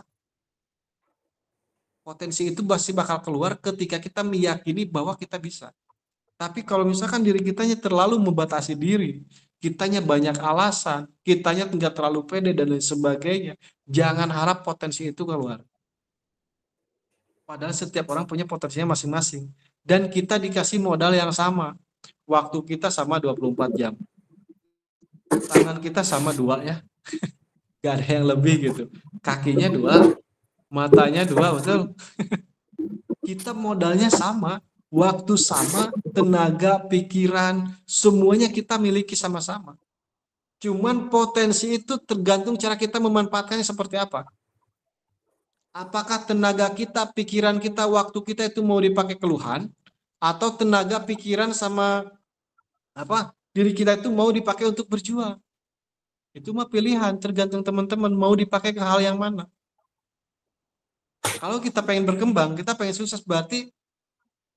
S2: Potensi itu pasti bakal keluar ketika kita meyakini bahwa kita bisa. Tapi kalau misalkan diri kitanya terlalu membatasi diri, kitanya banyak alasan, kitanya tidak terlalu pede dan lain sebagainya, jangan harap potensi itu keluar. Padahal setiap orang punya potensinya masing-masing. Dan kita dikasih modal yang sama. Waktu kita sama 24 jam. Tangan kita sama 2 ya. Gak ada yang lebih gitu. Kakinya 2, matanya 2, betul? Kita modalnya sama, waktu sama, tenaga, pikiran, semuanya kita miliki sama-sama. Cuman potensi itu tergantung cara kita memanfaatkannya seperti apa. Apakah tenaga kita, pikiran kita, waktu kita itu mau dipakai keluhan, atau tenaga, pikiran, sama diri kita itu mau dipakai untuk berjuang. Itu mah pilihan, tergantung teman-teman mau dipakai ke hal yang mana. Kalau kita pengen berkembang, kita pengen sukses, berarti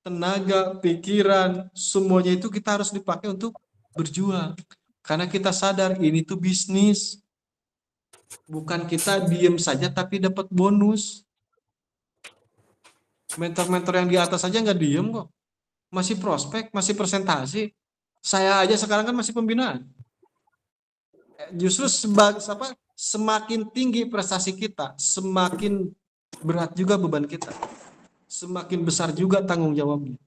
S2: tenaga, pikiran, semuanya itu kita harus dipakai untuk berjuang. Karena kita sadar ini tuh bisnis. Bukan kita diem saja tapi dapat bonus. Mentor-mentor yang di atas saja nggak diem kok. Masih prospek, masih presentasi. Saya aja sekarang kan masih pembinaan. Justru semakin tinggi prestasi kita, semakin berat juga beban kita. Semakin besar juga tanggung jawabnya.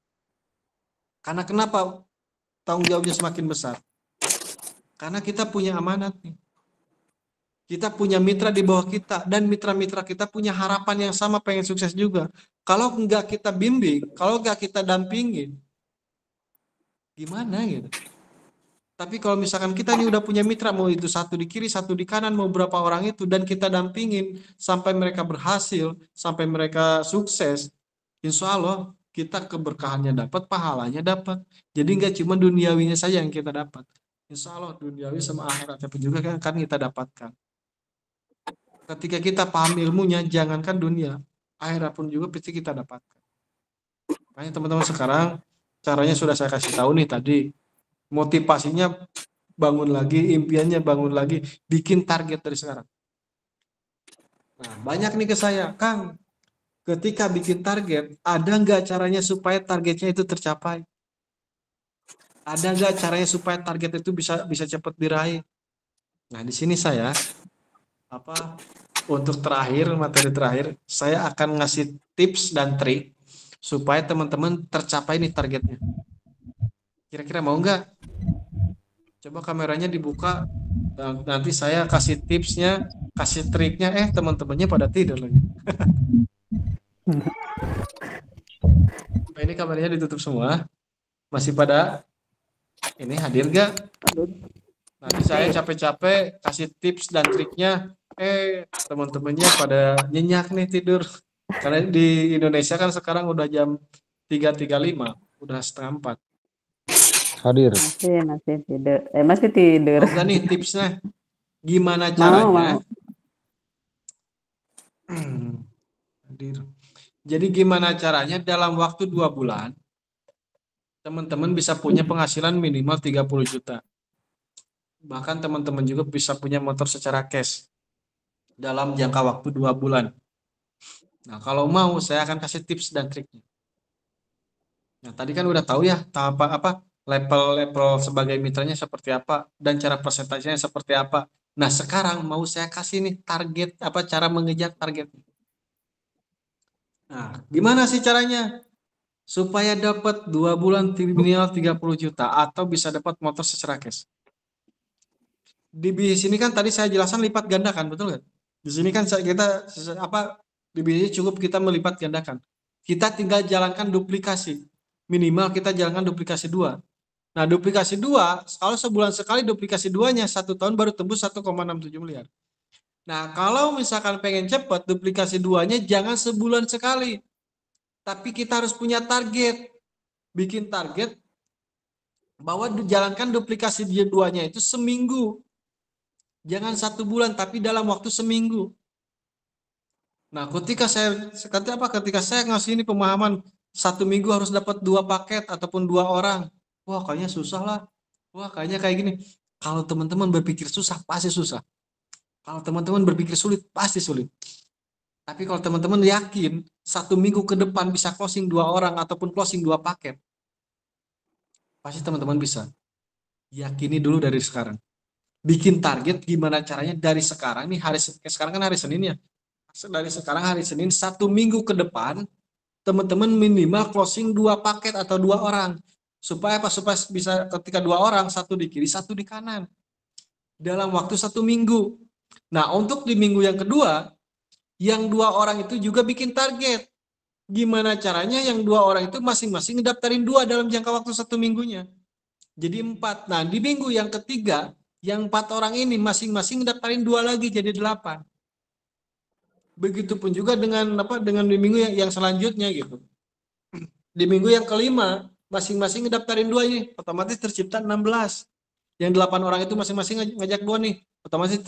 S2: Karena kenapa tanggung jawabnya semakin besar? Karena kita punya amanat nih. Kita punya mitra di bawah kita, dan mitra-mitra kita punya harapan yang sama, pengen sukses juga. Kalau enggak kita bimbing, kalau enggak kita dampingin, gimana gitu. Tapi kalau misalkan kita ini udah punya mitra, mau itu satu di kiri, satu di kanan, mau berapa orang itu, dan kita dampingin sampai mereka berhasil, sampai mereka sukses, insya Allah kita keberkahannya dapat, pahalanya dapat. Jadi enggak cuma duniawinya saja yang kita dapat. Insya Allah duniawi sama akhiratnya pun juga kan kita dapatkan. Ketika kita paham ilmunya, jangankan dunia, akhirat pun juga pasti kita dapatkan. Makanya teman-teman sekarang, caranya sudah saya kasih tahu nih tadi. Motivasinya bangun lagi, impiannya bangun lagi, bikin target dari sekarang. Nah, banyak nih ke saya, Kang, ketika bikin target, ada nggak caranya supaya targetnya itu tercapai? Ada nggak caranya supaya target itu bisa cepat diraih? Nah, di sini saya untuk materi terakhir, saya akan ngasih tips dan trik supaya teman-teman tercapai nih targetnya. Kira-kira mau nggak? Coba kameranya dibuka, dan nanti saya kasih tipsnya, kasih triknya. Teman-temannya pada tidur lagi. Nah, ini kameranya ditutup semua. Masih pada ini hadir nggak? Nanti saya capek-capek kasih tips dan triknya. Teman-temannya pada nyenyak nih tidur. Karena di Indonesia kan sekarang udah jam 3.35, udah setengah 4.
S4: Hadir.
S5: Masih tidur. Masih tidur.
S2: Enggak nih tipsnya. Gimana caranya? Hadir. Jadi gimana caranya dalam waktu 2 bulan teman-teman bisa punya penghasilan minimal 30 juta. Bahkan teman-teman juga bisa punya motor secara cash dalam jangka waktu 2 bulan. Nah, kalau mau saya akan kasih tips dan triknya. Nah, tadi kan udah tahu ya level-level sebagai mitranya seperti apa dan cara persentasenya seperti apa. Nah, sekarang mau saya kasih nih target, cara mengejar target. Nah, gimana sih caranya? Supaya dapat 2 bulan minimal 30 juta atau bisa dapat motor secara cash. Di sini kan tadi saya jelaskan lipat gandakan, betul nggak? Di sini kan di bisnis cukup kita melipat gandakan. Kita tinggal jalankan duplikasi. Minimal kita jalankan duplikasi 2. Nah, duplikasi 2, kalau sebulan sekali duplikasi 2-nya 1 tahun baru tembus 1,67 miliar. Nah, kalau misalkan pengen cepat, duplikasi 2-nya jangan sebulan sekali. Tapi kita harus punya target. Bikin target bahwa jalankan duplikasi 2-nya itu seminggu. Jangan 1 bulan, tapi dalam waktu seminggu. Nah, ketika saya ngasih ini pemahaman 1 minggu harus dapat 2 paket ataupun 2 orang. Wah, kayaknya susah lah. Wah, kayaknya kayak gini. Kalau teman-teman berpikir susah, pasti susah. Kalau teman-teman berpikir sulit, pasti sulit. Tapi kalau teman-teman yakin 1 minggu ke depan bisa closing 2 orang ataupun closing 2 paket, pasti teman-teman bisa. Yakini dulu dari sekarang. Bikin target gimana caranya dari sekarang. Nih sekarang kan hari Senin ya. Dari sekarang hari Senin 1 minggu ke depan teman-teman minimal closing 2 paket atau 2 orang. Supaya bisa ketika 2 orang, 1 di kiri, 1 di kanan. Dalam waktu 1 minggu. Nah, untuk di minggu yang kedua, yang 2 orang itu juga bikin target. Gimana caranya yang 2 orang itu masing-masing ngedaftarin 2 dalam jangka waktu 1 minggunya. Jadi 4. Nah, di minggu yang ketiga, yang 4 orang ini masing-masing ngedaftarin 2 lagi jadi 8. Begitupun juga dengan di minggu yang selanjutnya gitu. Di minggu yang kelima, masing-masing ngedaftarin 2 ini, otomatis tercipta 16. Yang 8 orang itu masing-masing ngajak 2 nih, otomatis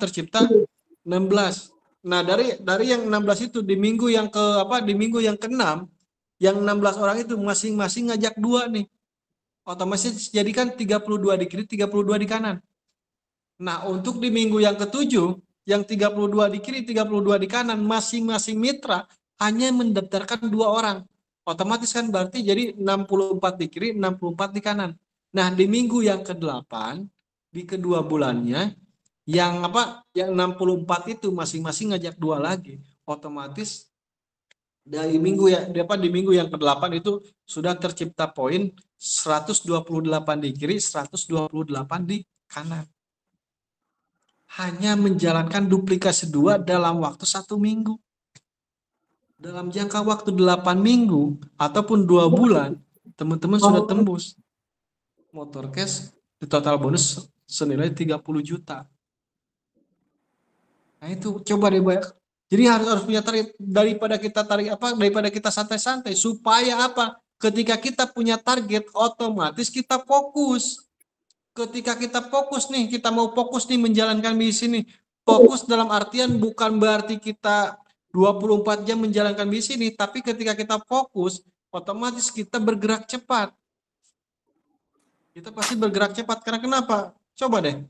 S2: tercipta 16. Nah, dari yang 16 itu di minggu yang ke-6, yang 16 orang itu masing-masing ngajak 2 nih. Otomatis jadikan 32 di kiri, 32 di kanan. Nah, untuk di minggu yang ke-7, yang 32 di kiri, 32 di kanan, masing-masing mitra hanya mendaftarkan 2 orang. Otomatis kan berarti jadi 64 di kiri, 64 di kanan. Nah, di minggu yang ke-8, di kedua bulannya, yang 64 itu masing-masing ngajak 2 lagi. otomatis di minggu yang ke-8 itu sudah tercipta poin 128 di kiri, 128 di kanan. Hanya menjalankan duplikasi 2 dalam waktu 1 minggu. Dalam jangka waktu 8 minggu ataupun 2 bulan, teman-teman sudah tembus motor cash di total bonus senilai 30 juta. Nah itu coba deh banyak. Jadi harus punya target daripada kita santai-santai supaya apa? Ketika kita punya target otomatis kita fokus. Ketika kita fokus nih, kita mau fokus nih menjalankan misi nih. Fokus dalam artian bukan berarti kita 24 jam menjalankan misi nih, tapi ketika kita fokus, otomatis kita bergerak cepat. Kita pasti bergerak cepat karena kenapa? Coba deh,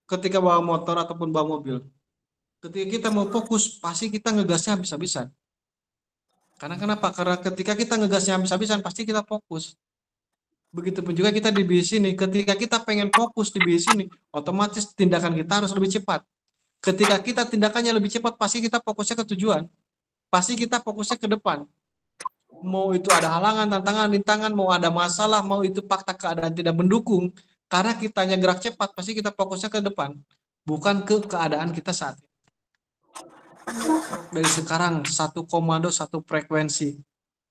S2: ketika bawa motor ataupun bawa mobil. Ketika kita mau fokus, pasti kita ngegasnya habis-habisan. Karena kenapa? Karena ketika kita ngegasnya habis-habisan, pasti kita fokus. Begitupun juga kita di bis ini, ketika kita pengen fokus di bis ini, otomatis tindakan kita harus lebih cepat. Ketika kita tindakannya lebih cepat, pasti kita fokusnya ke tujuan. Pasti kita fokusnya ke depan. Mau itu ada halangan, tantangan, rintangan, mau ada masalah, mau itu fakta keadaan tidak mendukung. Karena kitanya gerak cepat, pasti kita fokusnya ke depan. Bukan ke keadaan kita saat ini. Dari sekarang satu komando, satu frekuensi.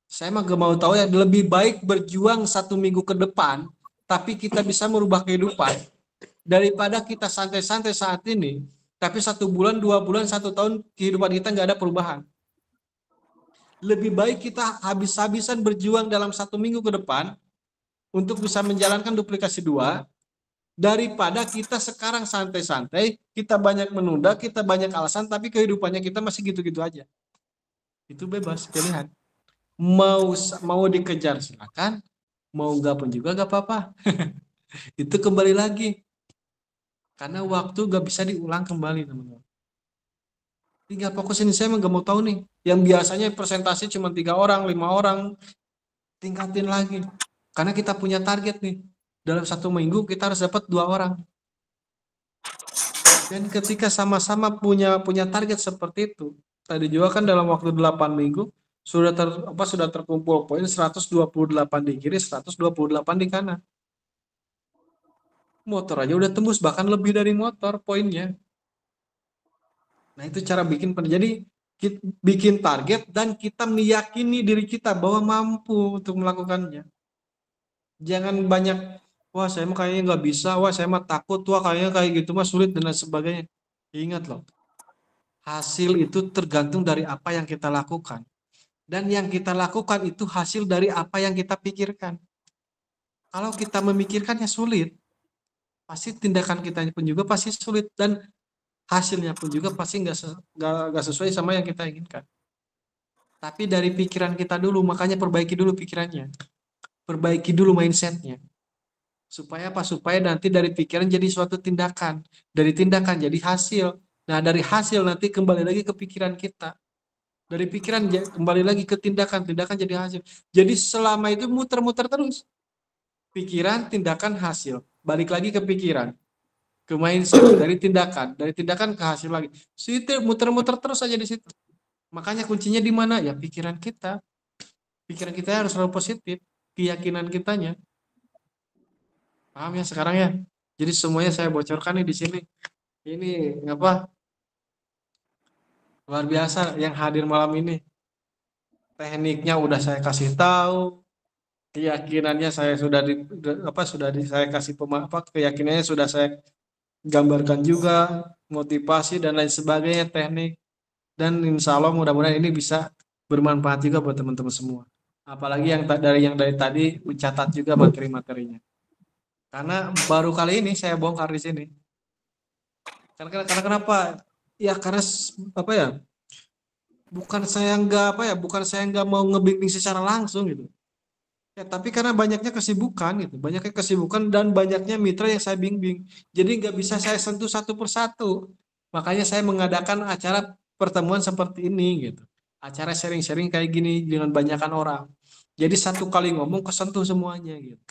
S2: Saya mah gak mau tahu ya, lebih baik berjuang 1 minggu ke depan, tapi kita bisa merubah kehidupan, daripada kita santai-santai saat ini, tapi 1 bulan, 2 bulan, 1 tahun kehidupan kita nggak ada perubahan. Lebih baik kita habis-habisan berjuang dalam 1 minggu ke depan untuk bisa menjalankan duplikasi 2, daripada kita sekarang santai-santai, kita banyak menunda, kita banyak alasan, tapi kehidupannya kita masih gitu-gitu aja. Itu bebas pilihan. Mau dikejar silakan, mau enggak pun juga enggak apa-apa. Itu kembali lagi. Karena waktu enggak bisa diulang kembali, teman-teman. Tinggal fokus ini, saya enggak mau tahu nih. Yang biasanya presentasi cuma 3 orang, 5 orang, tingkatin lagi. Karena kita punya target nih. Dalam 1 minggu kita harus dapat 2 orang. Dan ketika sama-sama punya target seperti itu, tadi juga kan dalam waktu 8 minggu sudah terkumpul poin 128 di kiri, 128 di kanan. Motor aja udah tembus, bahkan lebih dari motor poinnya. Nah, itu cara bikin. Jadi bikin target dan kita meyakini diri kita bahwa mampu untuk melakukannya. Jangan banyak, wah saya mah kayaknya nggak bisa, wah saya mah takut, wah kayaknya kayak gitu mah sulit dan lain sebagainya. Ingat loh, hasil itu tergantung dari apa yang kita lakukan. Dan yang kita lakukan itu hasil dari apa yang kita pikirkan. Kalau kita memikirkannya sulit, pasti tindakan kita pun juga pasti sulit, dan hasilnya pun juga pasti nggak sesuai sama yang kita inginkan. Tapi dari pikiran kita dulu, makanya perbaiki dulu pikirannya. Perbaiki dulu mindsetnya. Supaya apa? Supaya nanti dari pikiran jadi suatu tindakan. Dari tindakan jadi hasil. Nah, dari hasil nanti kembali lagi ke pikiran kita. Dari pikiran kembali lagi ke tindakan jadi hasil. Jadi selama itu muter-muter terus. Pikiran, tindakan, hasil. Balik lagi ke pikiran. Ke mindset, dari tindakan ke hasil lagi. Situ muter-muter terus aja di situ. Makanya kuncinya di mana? Ya pikiran kita. Pikiran kita harus selalu positif. Keyakinan kitanya. Paham ya sekarang ya? Jadi semuanya saya bocorkan nih di sini. Ini apa? Luar biasa yang hadir malam ini. Tekniknya udah saya kasih tahu, keyakinannya saya sudah saya kasih keyakinannya sudah saya gambarkan juga, motivasi dan lain sebagainya, teknik. Dan insya Allah mudah-mudahan ini bisa bermanfaat juga buat teman-teman semua. Apalagi yang dari tadi mencatat juga materi-materinya. Karena baru kali ini saya bongkar di sini. Karena kenapa? Ya karena apa ya? Bukan saya nggak mau ngebimbing secara langsung gitu. Ya, tapi karena banyaknya kesibukan dan banyaknya mitra yang saya bimbing. Jadi nggak bisa saya sentuh satu persatu. Makanya saya mengadakan acara pertemuan seperti ini gitu. Acara sharing-sharing kayak gini dengan banyakan orang. Jadi satu kali ngomong kesentuh semuanya gitu.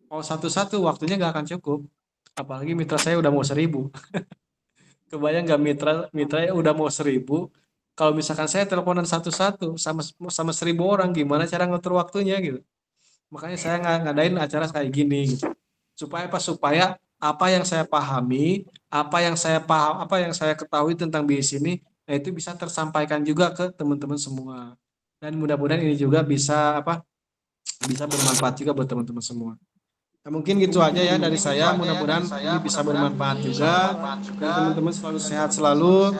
S2: Kalau satu-satu waktunya nggak akan cukup. Apalagi mitra saya udah mau 1000. Kebayang nggak mitra udah mau 1000, Kalau misalkan saya teleponan satu-satu sama sama 1.000 orang, gimana cara ngatur waktunya gitu. Makanya saya ngadain acara kayak gini gitu. Supaya apa? Supaya apa yang saya pahami, apa yang saya ketahui tentang bisnis ini, nah itu bisa tersampaikan juga ke teman-teman semua. Dan mudah-mudahan ini juga bisa bisa bermanfaat juga buat teman-teman semua. Nah, mungkin gitu aja ya dari saya. Mudah-mudahan ini bisa bermanfaat juga. Dan teman-teman selalu sehat selalu.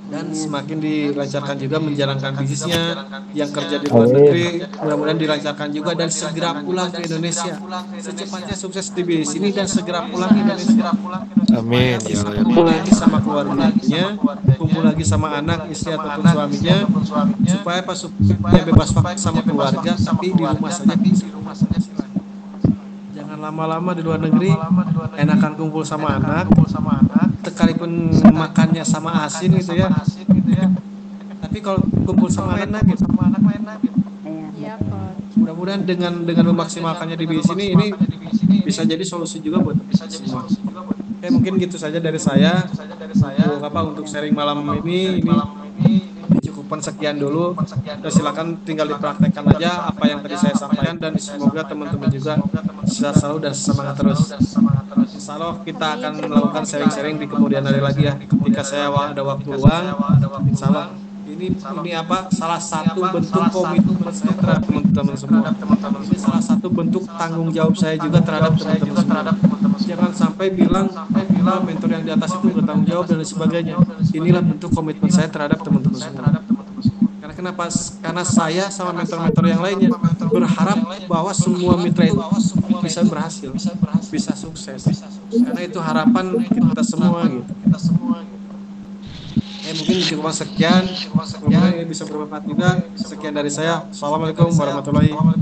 S2: Dan semakin dilancarkan juga menjalankan bisnisnya. Yang kerja di luar negeri, mudah-mudahan dilancarkan juga dan segera pulang ke Indonesia. Secepatnya sukses di bisnis ini dan segera pulang ke Indonesia.
S6: Amin. Ya Allah, ya
S2: Kumpul
S6: Allah.
S2: lagi sama keluarganya, kumpul lagi sama anak, istri ataupun suaminya, supaya supaya bebas waktu sama keluarga, tapi di rumah saja. Jangan lama-lama di luar negeri, enakan kumpul sama anak, sekalipun makannya sama asin gitu ya. Tapi kalau kumpul sama anak gitu,
S3: Iya, Pak.
S2: mudah-mudahan dengan memaksimalkannya di sini ini bisa jadi solusi juga buat semua. Oke, mungkin gitu saja dari saya. Untuk sharing malam ini cukupkan sekian dulu. Dan silakan tinggal dipraktekkan aja apa yang tadi saya sampaikan dan semoga teman-teman juga sehat selalu dan semangat terus. Insya Allah kita akan melakukan sharing-sharing di kemudian hari lagi ya. Ketika saya ada waktu luang, insya Allah ini salah satu bentuk komitmen saya terhadap teman-teman semua. Ini salah satu bentuk tanggung jawab saya juga terhadap teman-teman semua. Jangan sampai bilang mentor yang di atas itu bertanggung jawab dan sebagainya. Inilah bentuk komitmen saya terhadap teman-teman semua. Karena kenapa? Karena saya sama mentor-mentor yang lainnya berharap bahwa semua mitra itu bisa berhasil, bisa sukses. Karena itu harapan kita semua gitu. Mungkin cukup sekian. Semoga ini bisa bermanfaat juga. Sekian dari saya. Assalamualaikum warahmatullahi wabarakatuh.